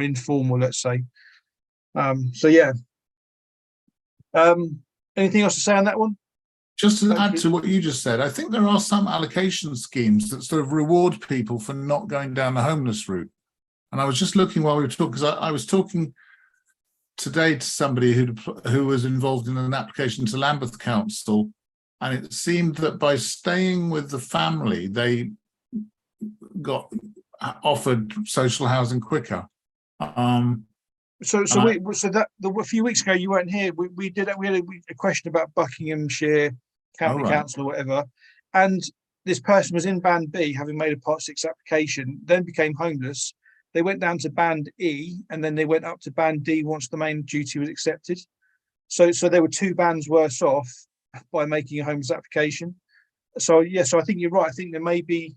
informal, let's say. Anything else to say on that one? just to add to what you just said, I think there are some allocation schemes that sort of reward people for not going down the homeless route. And I was just looking while we were talking, because I was talking today to somebody who was involved in an application to Lambeth Council, and it seemed that by staying with the family, they got offered social housing quicker. So a few weeks ago you weren't here. We had a question about Buckinghamshire County Council or whatever, and this person was in Band B, having made a Part 6 application, then became homeless. They went down to Band E, and then they went up to Band D once the main duty was accepted. So they were 2 bands worse off by making a homeless application. So I think you're right. I think there may be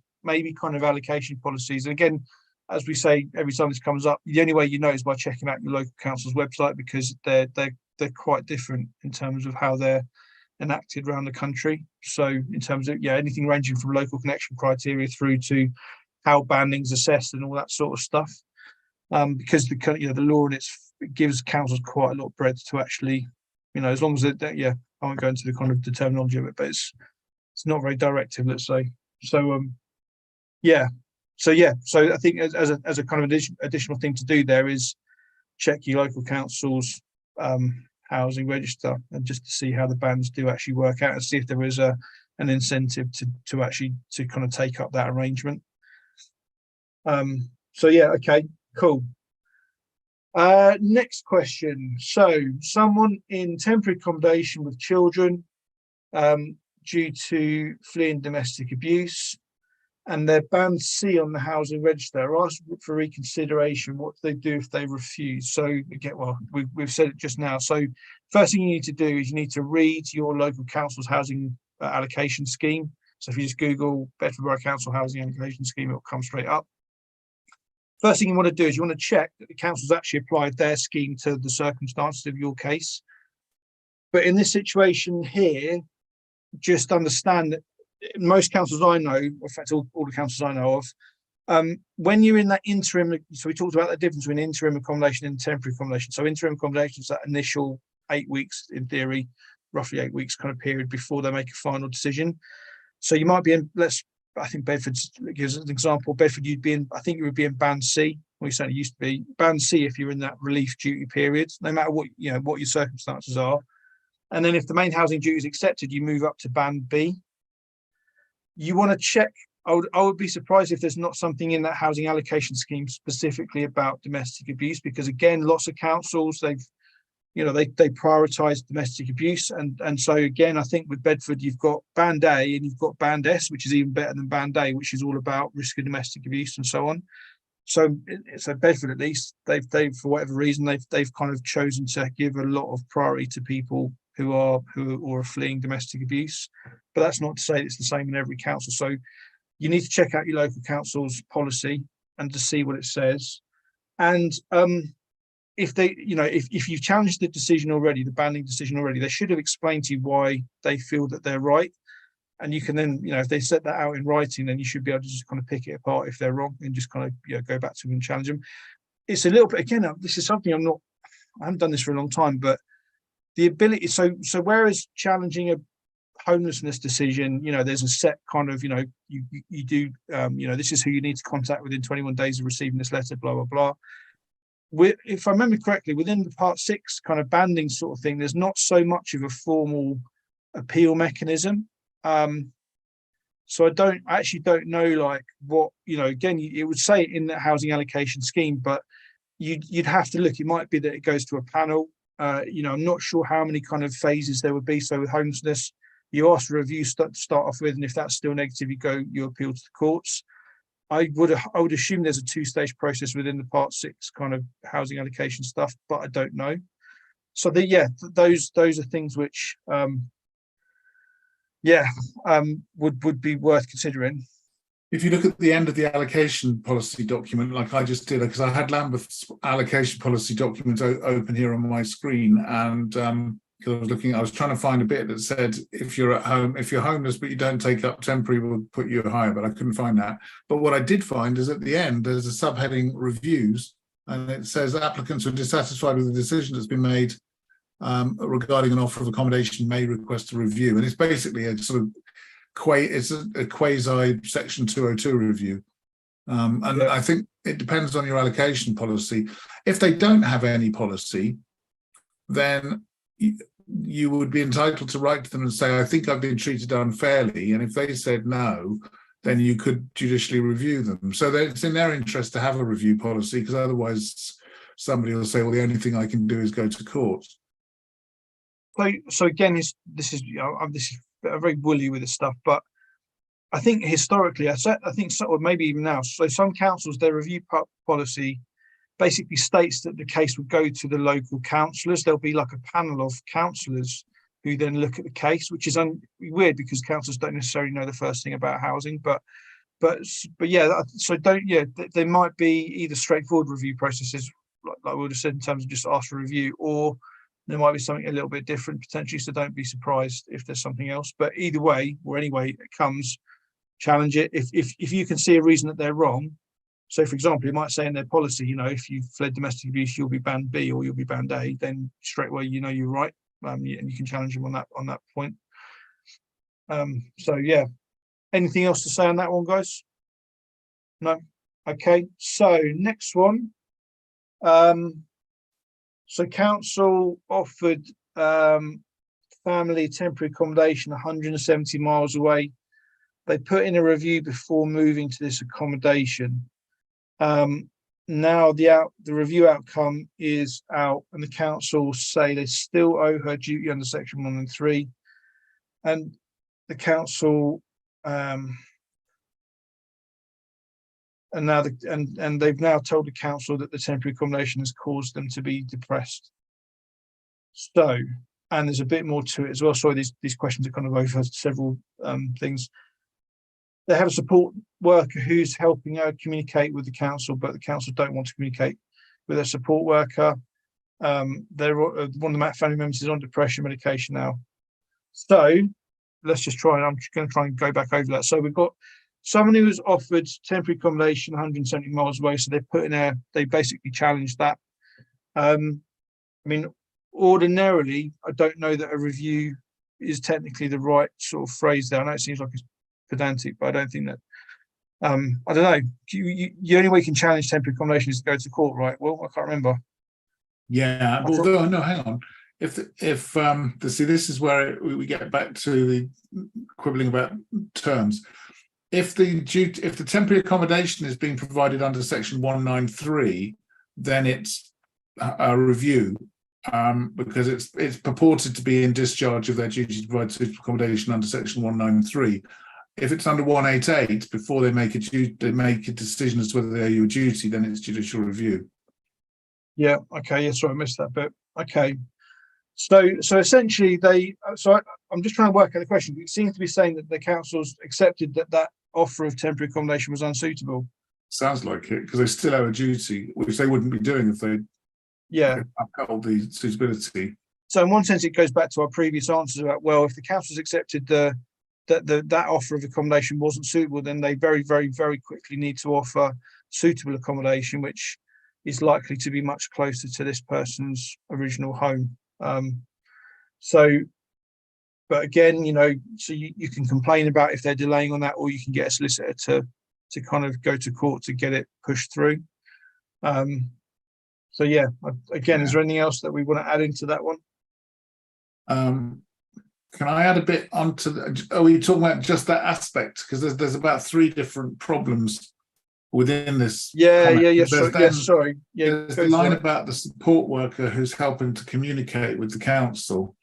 kind of allocation policies. And again, as we say every time this comes up, the only way you know is by checking out your local council's website, because they're quite different in terms of how they're enacted around the country. So in terms of anything ranging from local connection criteria through to how banding's assessed and all that sort of stuff, because the law it gives councils quite a lot of breadth to actually, as long as I won't go into the kind of the terminology of it, but it's not very directive, let's say. So So I think as a kind of additional thing to do there is check your local council's housing register, and just to see how the bands do actually work out, and see if there is an incentive to actually kind of take up that arrangement. Okay, cool. Next question. So someone in temporary accommodation with children due to fleeing domestic abuse, and they're band C on the housing register, are asked for reconsideration. What do they do if they refuse? So again, we've said it just now. So first thing you need to do is you need to read your local council's housing allocation scheme. So if you just Google Bedford Borough Council Housing Allocation Scheme, it'll come straight up. First thing you want to do is you want to check that the council's actually applied their scheme to the circumstances of your case. But in this situation here, just understand that most councils I know, in fact, all the councils I know of, when you're in that interim, so we talked about the difference between interim accommodation and temporary accommodation. So interim accommodation is that initial 8 weeks, in theory, roughly 8 weeks kind of period before they make a final decision. So you might be in, I think Bedford gives an example. Bedford, you would be in Band C. Well, you certainly used to be Band C if you're in that relief duty period, no matter what your circumstances are. And then if the main housing duty is accepted, you move up to Band B. You want to check I would be surprised if there's not something in that housing allocation scheme specifically about domestic abuse, because again, lots of councils, they prioritise domestic abuse, and so again, I think with Bedford you've got Band A and you've got Band S, which is even better than Band A, which is all about risk of domestic abuse and so on. So Bedford, at least, they've for whatever reason they've kind of chosen to give a lot of priority to people who are fleeing domestic abuse. But that's not to say it's the same in every council. So you need to check out your local council's policy and to see what it says. And if you've challenged the decision already, the banning decision already, they should have explained to you why they feel that they're right. And you can then, if they set that out in writing, then you should be able to just kind of pick it apart if they're wrong and just kind of go back to them and challenge them. It's a little bit, again, this is something I haven't done this for a long time, but the ability, so whereas challenging a homelessness decision, there's a set kind of, you do, this is who you need to contact within 21 days of receiving this letter, blah, blah, blah. If I remember correctly, within the Part 6 kind of banding sort of thing, there's not so much of a formal appeal mechanism. So I actually don't know, like, what, again, it would say in the housing allocation scheme, but you'd have to look. It might be that it goes to a panel. I'm not sure how many kind of phases there would be. So with homelessness, you ask for a review to start off with, and if that's still negative, you appeal to the courts. I would assume there's a 2-stage process within the Part 6 kind of housing allocation stuff, but I don't know. So those are things which would be worth considering. If you look at the end of the allocation policy document, like I just did, because I had Lambeth's allocation policy document open here on my screen, and because I was trying to find a bit that said if you're homeless but you don't take up temporary, we'll put you higher, but I couldn't find that. But what I did find is at the end there's a subheading reviews, and it says applicants who are dissatisfied with the decision that's been made regarding an offer of accommodation may request a review, and it's basically a sort of quasi section 202 review. And I think it depends on your allocation policy. If they don't have any policy, then you would be entitled to write to them and say, I think I've been treated unfairly. And if they said no, then you could judicially review them. So it's in their interest to have a review policy, because otherwise somebody will say, well, the only thing I can do is go to court. So again, this is very woolly with this stuff, but I think historically, I think or maybe even now, so some councils, their review policy basically states that the case would go to the local councillors. There'll be like a panel of councillors who then look at the case, which is weird because councillors don't necessarily know the first thing about housing. But yeah, so there might be either straightforward review processes, like we would have said, in terms of just ask for review, or there might be something a little bit different potentially. So don't be surprised if there's something else. But either way, or any way it comes, challenge it. If you can see a reason that they're wrong. So, for example, you might say in their policy, if you've fled domestic abuse, you'll be Band B or you'll be Band A. Then straight away, you're right, and you can challenge them on that point. So yeah, anything else to say on that one, guys? No. Okay. So next one. So council offered family temporary accommodation 170 miles away. They put in a review before moving to this accommodation. Now the review outcome is out, and the council say they still owe her duty under section 103, and the council and they've now told the council that the temporary accommodation has caused them to be depressed. So, and there's a bit more to it as well. Sorry, these questions are kind of over several things. They have a support worker who's helping her communicate with the council, but the council don't want to communicate with a support worker. One of the family members is on depression medication now. So let's just try, and I'm just going to try and go back over that. So we've got someone who was offered temporary accommodation 170 miles away. So they basically challenged that. I mean, ordinarily, I don't know that a review is technically the right sort of phrase there. I know it seems like it's pedantic, but I don't think that. I don't know. The only way you can challenge temporary accommodation is to go to court, right? Well, I can't remember. Yeah, although no, hang on. If see, this is where we get back to the quibbling about terms. if the temporary accommodation is being provided under section 193, then it's a review, because it's purported to be in discharge of their duty to provide suitable accommodation under section 193. If it's under 188, before they make a decision as to whether they owe you a duty, then it's judicial review. Yeah. Okay. Yeah. Sorry, I missed that bit. Okay. So essentially, I'm just trying to work out the question. It seems to be saying that the council's accepted that offer of temporary accommodation was unsuitable. Sounds like it, because they still owe a duty, which they wouldn't be doing if they upheld the suitability. So in one sense, it goes back to our previous answers about, well, if the council's accepted that offer of accommodation wasn't suitable, then they very, very, very quickly need to offer suitable accommodation, which is likely to be much closer to this person's original home. But again, so you can complain about if they're delaying on that, or you can get a solicitor to kind of go to court to get it pushed through. So yeah, again, is there anything else that we want to add into that one? Can I add a bit onto are you talking about just that aspect? Because there's about 3 different problems within this. Sorry. There's the line about the support worker who's helping to communicate with the council,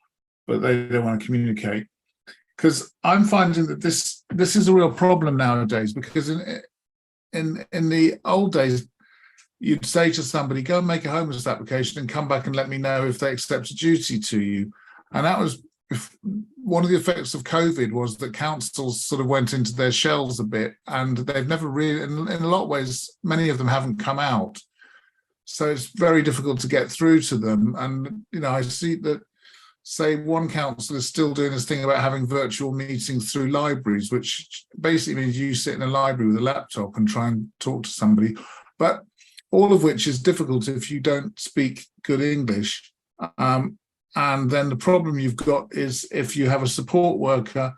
but they don't want to communicate. Because I'm finding that this is a real problem nowadays, because in the old days, you'd say to somebody, go and make a homeless application and come back and let me know if they accept a duty to you. And that was one of the effects of COVID, was that councils sort of went into their shells a bit, and they've never really, in a lot of ways, many of them haven't come out. So it's very difficult to get through to them. And, I see that, say, one council is still doing this thing about having virtual meetings through libraries, which basically means you sit in a library with a laptop and try and talk to somebody. But all of which is difficult if you don't speak good English. And then the problem you've got is if you have a support worker,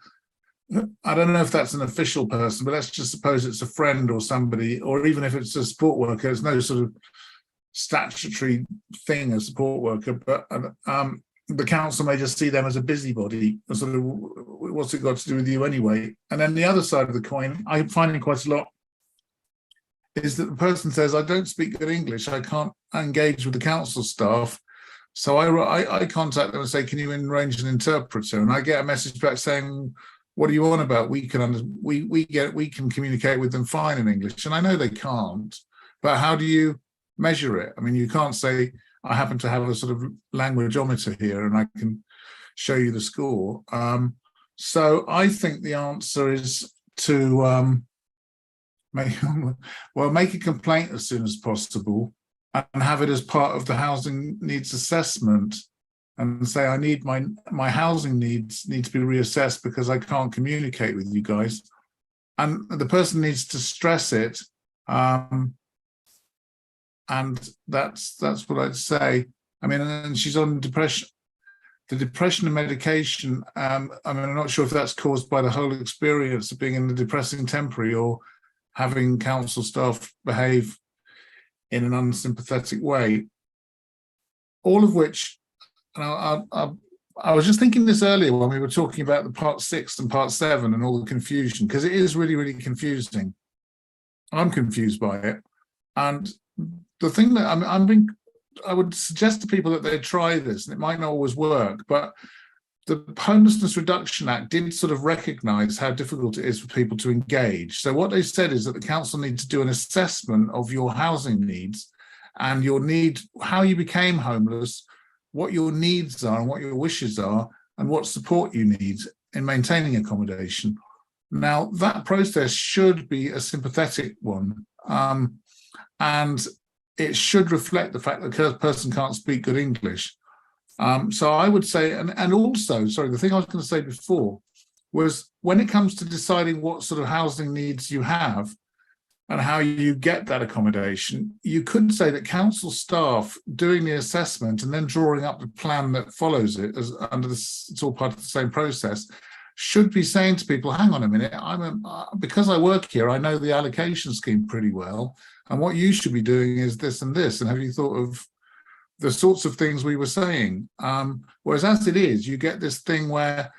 I don't know if that's an official person, but let's just suppose it's a friend or somebody, or even if it's a support worker, it's no sort of statutory thing, a support worker, but the council may just see them as a busybody, sort of, what's it got to do with you anyway? And then the other side of the coin, I'm finding quite a lot, is that the person says, I don't speak good English, I can't engage with the council staff. So I contact them and say, can you arrange an interpreter? And I get a message back saying, what are you on about? We can communicate with them fine in English. And I know they can't, but how do you measure it? I mean, you can't say, I happen to have a sort of languageometer here and I can show you the score. So I think the answer is to make a complaint as soon as possible, and have it as part of the housing needs assessment, and say, I need my housing needs need to be reassessed because I can't communicate with you guys. And the person needs to stress it. And that's what I'd say. I mean, and she's on depression, the depression and medication. I mean, I'm not sure if that's caused by the whole experience of being in the depressing temporary, or having council staff behave in an unsympathetic way, all of which, and I was just thinking this earlier when we were talking about the part 6 and part 7 and all the confusion, because it is really, really confusing. I'm confused by it. And the thing that I would suggest to people that they try this, and it might not always work, but the Homelessness Reduction Act did sort of recognise how difficult it is for people to engage. So what they said is that the council needs to do an assessment of your housing needs and your need, how you became homeless, what your needs are and what your wishes are, and what support you need in maintaining accommodation. Now, that process should be a sympathetic one, and it should reflect the fact that the person can't speak good English. So I would say, and also, sorry, the thing I was going to say before was, when it comes to deciding what sort of housing needs you have and how you get that accommodation, you could say that council staff doing the assessment and then drawing up the plan that follows it, as under this, it's all part of the same process, should be saying to people, hang on a minute, because I work here, I know the allocation scheme pretty well, and what you should be doing is this and this, and have you thought of the sorts of things we were saying? Whereas as it is, you get this thing where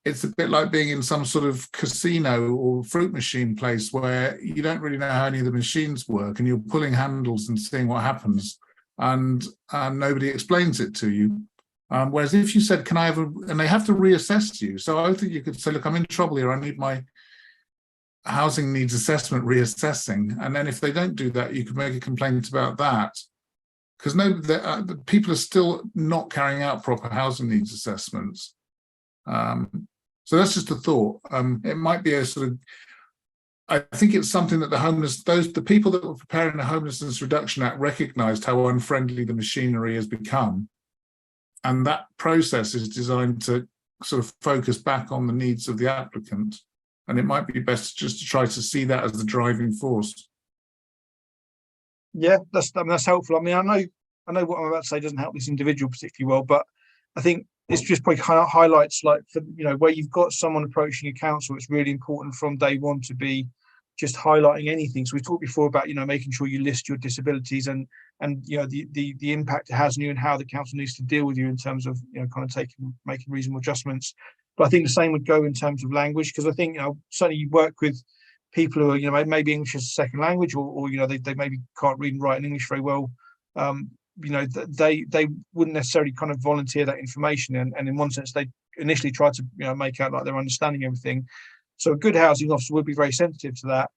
it's a bit like being in some sort of casino or fruit machine place where you don't really know how any of the machines work, and you're pulling handles and seeing what happens, and nobody explains it to you. Whereas if you said, can I have a, and they have to reassess you. So I think you could say, look, I'm in trouble here. I need my housing needs assessment reassessing. And then if they don't do that, you could make a complaint about that. Because the people are still not carrying out proper housing needs assessments. So that's just a thought. It might be a sort of, I think it's something that the people that were preparing the Homelessness Reduction Act recognised how unfriendly the machinery has become. And that process is designed to sort of focus back on the needs of the applicant. And it might be best just to try to see that as the driving force. Yeah, that's helpful. I mean, I know what I'm about to say doesn't help this individual particularly well, but I think it's just probably kind of highlights, like, for, you know, where you've got someone approaching a council, it's really important from day one to be just highlighting anything. So we talked before about, you know, making sure you list your disabilities and you know the impact it has on you and how the council needs to deal with you in terms of, you know, kind of making reasonable adjustments. But I think the same would go in terms of language, because I think, you know, certainly you work with people who are, you know, maybe English as a second language, or you know, they maybe can't read and write in English very well. You know, they wouldn't necessarily kind of volunteer that information, and in one sense they initially try to, you know, make out like they're understanding everything. So a good housing officer would be very sensitive to that.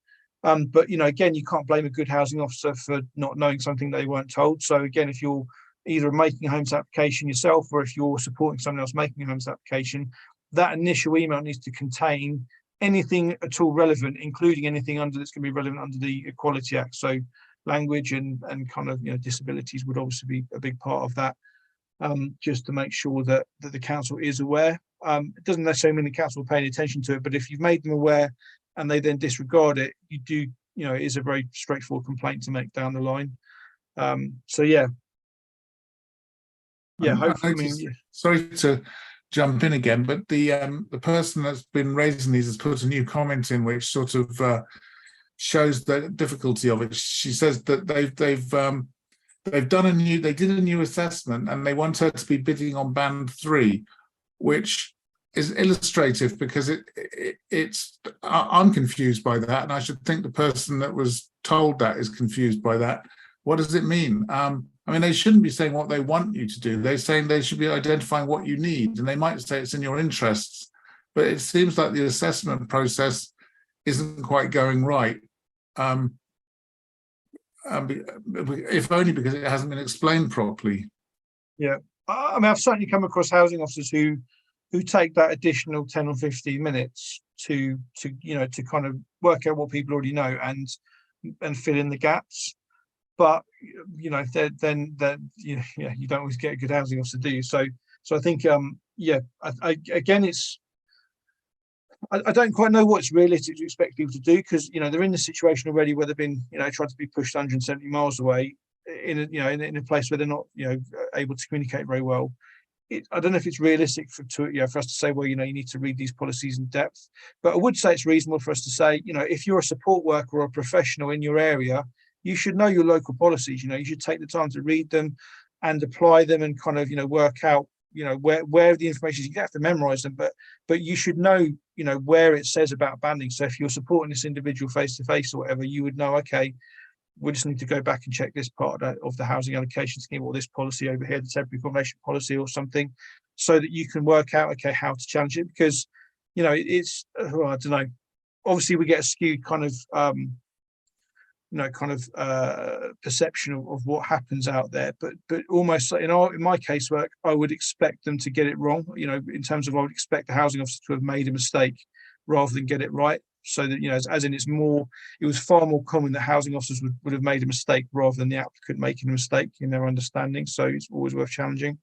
But you know, again, you can't blame a good housing officer for not knowing something they weren't told. So again, if you're either making a homes application yourself, or if you're supporting someone else making a homes application, that initial email needs to contain anything at all relevant, including anything that's going to be relevant under the Equality Act. So language and kind of, you know, disabilities would obviously be a big part of that, just to make sure that the council is aware. It doesn't necessarily mean the council are paying attention to it, but if you've made them aware and they then disregard it, you know, it is a very straightforward complaint to make down the line. So yeah. Hopefully, sorry to jump in again, but the person that's been raising these has put a new comment in which sort of shows the difficulty of it. She says that they did a new assessment and they want her to be bidding on band 3, which is illustrative, because I'm confused by that, and I should think the person that was told that is confused by that. What does it mean? I mean, they shouldn't be saying what they want you to do. They're saying they should be identifying what you need, and they might say it's in your interests, but it seems like the assessment process isn't quite going right. If only because it hasn't been explained properly. Yeah, I mean, I've certainly come across housing officers who take that additional 10 or 15 minutes to you know, to kind of work out what people already know and fill in the gaps. But you know, then you don't always get a good housing officer, do you? So I think again, it's I don't quite know what's realistic to expect people to do, because you know, they're in the situation already where they've been, you know, trying to be pushed 170 miles away in a place where they're not, you know, able to communicate very well. I don't know if it's realistic for us to say, well, you know, you need to read these policies in depth, but I would say it's reasonable for us to say, you know, if you're a support worker or a professional in your area, you should know your local policies. You know, you should take the time to read them and apply them, and kind of, you know, work out, you know, where the information is. You don't have to memorize them, but you should know, you know, where it says about banding. So if you're supporting this individual face to face or whatever, you would know, okay, we just need to go back and check this part of the housing allocation scheme, or this policy over here, the temporary accommodation policy or something, so that you can work out, okay, how to challenge it. Because, you know, it's, I don't know, obviously we get a skewed kind of, perception of what happens out there, but almost in my casework, I would expect them to get it wrong, you know, in terms of, I would expect the housing officer to have made a mistake rather than get it right. So that, you know, as in, it was far more common that housing officers would have made a mistake rather than the applicant making a mistake in their understanding. So it's always worth challenging.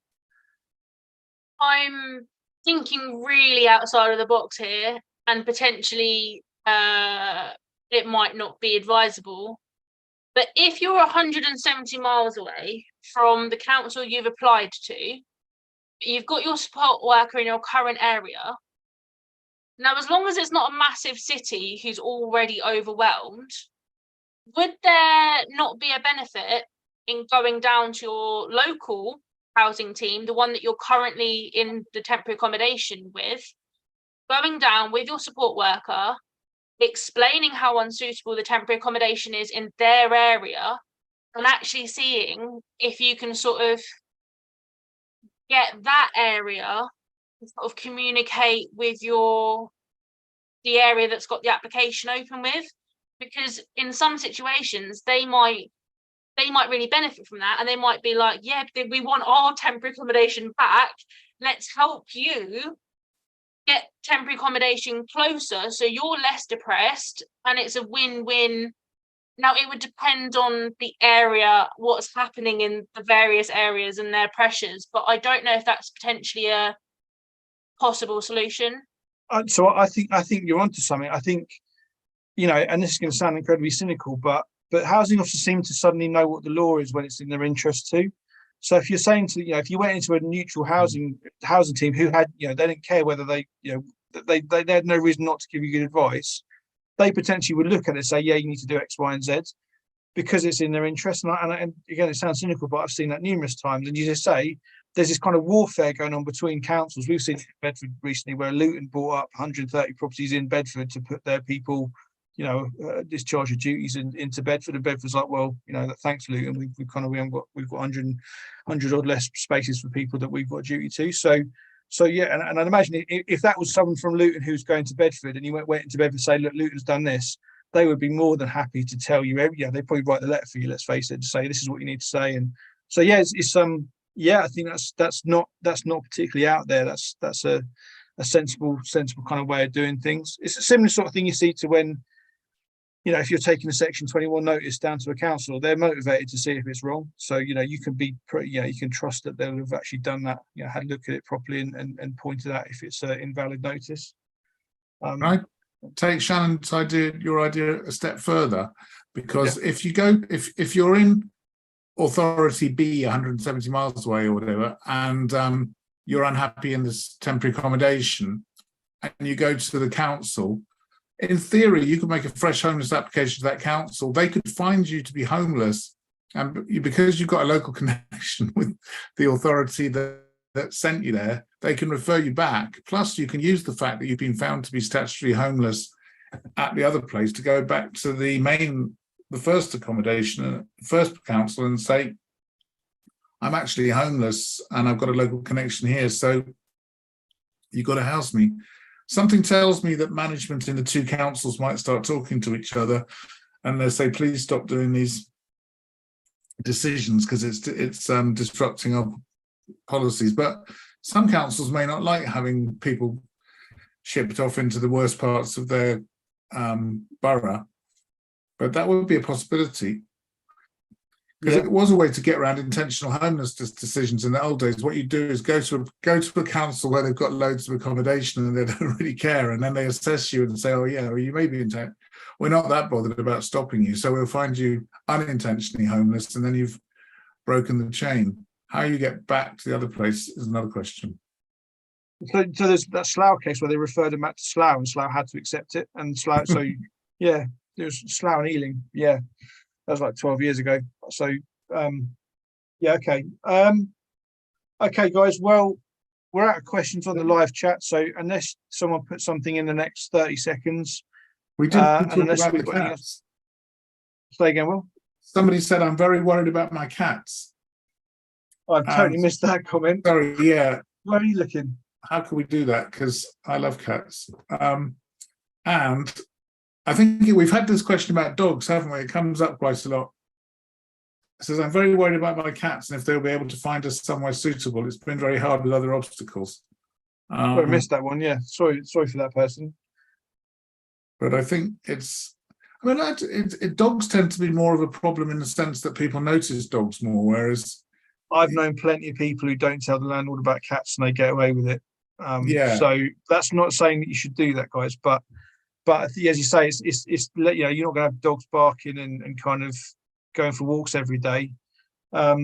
I'm thinking really outside of the box here, and potentially it might not be advisable. But if you're 170 miles away from the council you've applied to, you've got your support worker in your current area. Now, as long as it's not a massive city who's already overwhelmed, would there not be a benefit in going down to your local housing team, the one that you're currently in the temporary accommodation with, going down with your support worker, explaining how unsuitable the temporary accommodation is in their area, and actually seeing if you can sort of get that area to sort of communicate with the area that's got the application open with, because in some situations they might really benefit from that, and they might be like, yeah, we want our temporary accommodation back, let's help you get temporary accommodation closer so you're less depressed, and it's a win-win. Now, it would depend on the area, what's happening in the various areas and their pressures, but I don't know if that's potentially a possible solution. So I think you're onto something. I think, and this is going to sound incredibly cynical, but housing officers seem to suddenly know what the law is when it's in their interest too. So if you're saying if you went into a neutral housing team who had, they didn't care whether they had no reason not to give you good advice, they potentially would look at it and say, yeah, you need to do X, Y, and Z because it's in their interest. And again, it sounds cynical, but I've seen that numerous times. And you just say, there's this kind of warfare going on between councils. We've seen it in Bedford recently where Luton bought up 130 properties in Bedford to put their people, discharge of duties into Bedford, and Bedford's like, well, thanks Luton, we've got 100 odd less spaces for people that we've got duty to. So yeah, and I'd imagine if that was someone from Luton who's going to Bedford and you went into Bedford and say, look, Luton's done this, they would be more than happy to tell you. They'd probably write the letter for you, let's face it, to say this is what you need to say. And so yeah, I think that's not particularly out there. That's a sensible kind of way of doing things. It's a similar sort of thing you see to when, if you're taking a Section 21 notice down to a council, they're motivated to see if it's wrong. So, you can be you can trust that they'll have actually done that, had a look at it properly and pointed out if it's an invalid notice. Right. Take Shannon's idea, your idea a step further, because if you're in authority B 170 miles away or whatever, and you're unhappy in this temporary accommodation, and you go to the council, in theory, you could make a fresh homeless application to that council. They could find you to be homeless, and because you've got a local connection with the authority that sent you there, they can refer you back. Plus, you can use the fact that you've been found to be statutorily homeless at the other place to go back to the first accommodation, first council, and say, I'm actually homeless and I've got a local connection here, so you've got to house me. Something tells me that management in the two councils might start talking to each other, and they say, please stop doing these decisions because it's disrupting our policies. But some councils may not like having people shipped off into the worst parts of their borough, but that would be a possibility. Because it was a way to get around intentional homelessness decisions in the old days. What you do is go to a council where they've got loads of accommodation and they don't really care, and then they assess you and say, oh yeah, well, you may be intent. We're not that bothered about stopping you, so we'll find you unintentionally homeless, and then you've broken the chain. How you get back to the other place is another question. So there's that Slough case where they referred him back to Slough, and Slough had to accept it, and Slough. So yeah, there was Slough and Ealing. Yeah. That was like 12 years ago. So, okay. Okay, guys. Well, we're out of questions on the live chat. So unless someone puts something in the next 30 seconds. We didn't talk about the cats. Say again, Will? Somebody said, I'm very worried about my cats. I've totally missed that comment. Sorry, yeah. Where are you looking? How can we do that? Because I love cats. And I think we've had this question about dogs, haven't we? It comes up quite a lot. It says, I'm very worried about my cats and if they'll be able to find us somewhere suitable. It's been very hard with other obstacles. I missed that one, yeah. Sorry for that person. But I think dogs tend to be more of a problem in the sense that people notice dogs more, whereas I've known plenty of people who don't tell the landlord about cats and they get away with it. So that's not saying that you should do that, guys, but as you say, it's you're not going to have dogs barking and kind of going for walks every day. But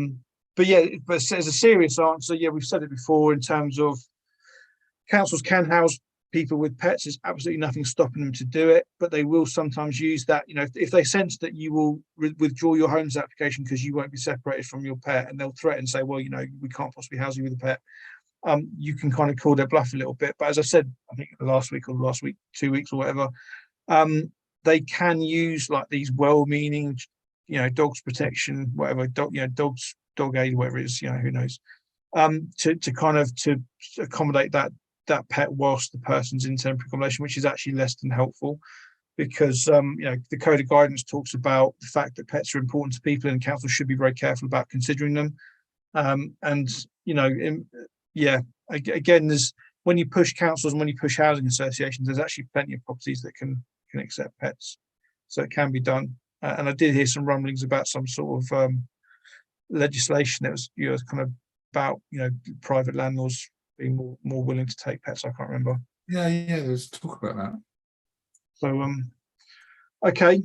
as a serious answer, yeah, we've said it before in terms of councils can house people with pets. There's absolutely nothing stopping them to do it, but they will sometimes use that. If they sense that you will withdraw your homes application because you won't be separated from your pet, and they'll threaten, say, well, we can't possibly house you with a pet. you can kind of call their bluff a little bit. But as I said, I think last week, 2 weeks or whatever, they can use like these well-meaning, dogs protection, whatever, dog aid, whatever it is, who knows, to kind of to accommodate that pet whilst the person's in temporary accommodation, which is actually less than helpful, because the code of guidance talks about the fact that pets are important to people and council should be very careful about considering them. Again, there's, when you push councils and when you push housing associations, there's actually plenty of properties that can accept pets, so it can be done. And I did hear some rumblings about some sort of legislation that was kind of about private landlords being more willing to take pets. I can't remember. Yeah, there's talk about that. So okay.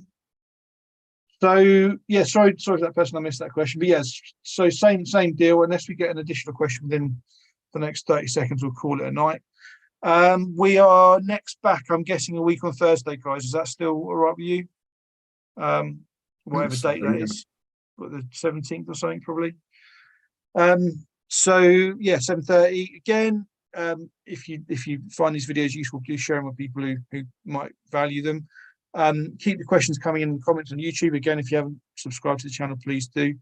So yeah, sorry for that person, I missed that question. But yes, so same deal. Unless we get an additional question within the next 30 seconds, we'll call it a night. We are next back, I'm guessing, a week on Thursday, guys. Is that still all right with you? Whatever date that is, but the 17th or something, probably. So yeah, 7:30 again. If you find these videos useful, please share them with people who might value them. Keep the questions coming in the comments on YouTube. Again, if you haven't subscribed to the channel, please do.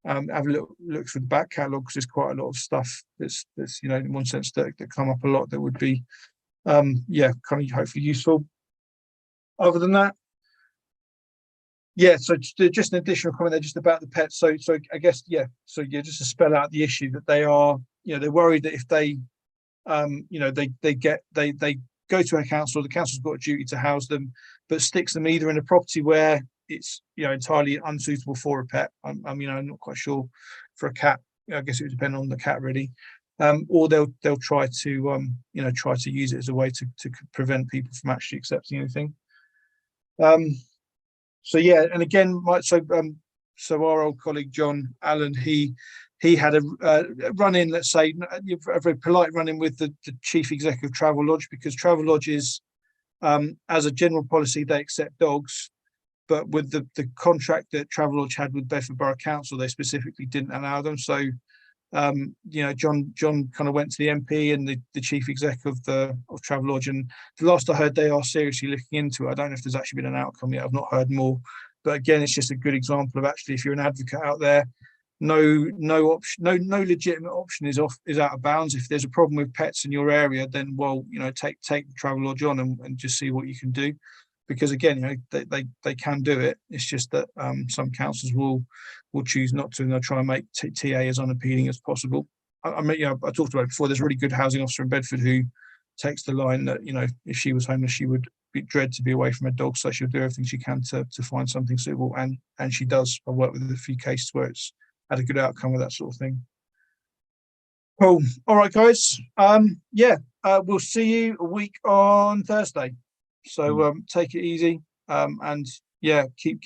Have a look through the back catalogue, because there's quite a lot of stuff that's in one sense that come up a lot that would be kind of hopefully useful. Other than that, yeah, so just an additional comment there just about the pets. So I guess just to spell out the issue, that they are they're worried that if they they go to a council, the council's got a duty to house them, but sticks them either in a property where it's entirely unsuitable for a pet. I'm not quite sure for a cat. I guess it would depend on the cat really, or they'll try to use it as a way to prevent people from actually accepting anything. So yeah, and again, so our old colleague John Allen, he had a run-in, let's say, a very polite run-in with the chief executive of Travel Lodge, because Travel Lodges, as a general policy, they accept dogs, but with the contract that Travel Lodge had with Bedford Borough Council, they specifically didn't allow them. So John kind of went to the MP and the chief exec of Travel Lodge, and the last I heard, they are seriously looking into it. I don't know if there's actually been an outcome yet. I've not heard more, but again, it's just a good example of actually, if you're an advocate out there, no legitimate option is out of bounds. If there's a problem with pets in your area, then take the Travel Lodge on and just see what you can do, because again, they can do it. It's just that some councils will choose not to, and they'll try and make TA as unappealing as possible. I talked about it before. There's a really good housing officer in Bedford who takes the line that if she was homeless, she would dread to be away from her dog, so she'll do everything she can to find something suitable, and she does. I've worked with a few cases where it's had a good outcome with that sort of thing. Cool. All right, guys. We'll see you a week on Thursday. So take it easy, and yeah, keep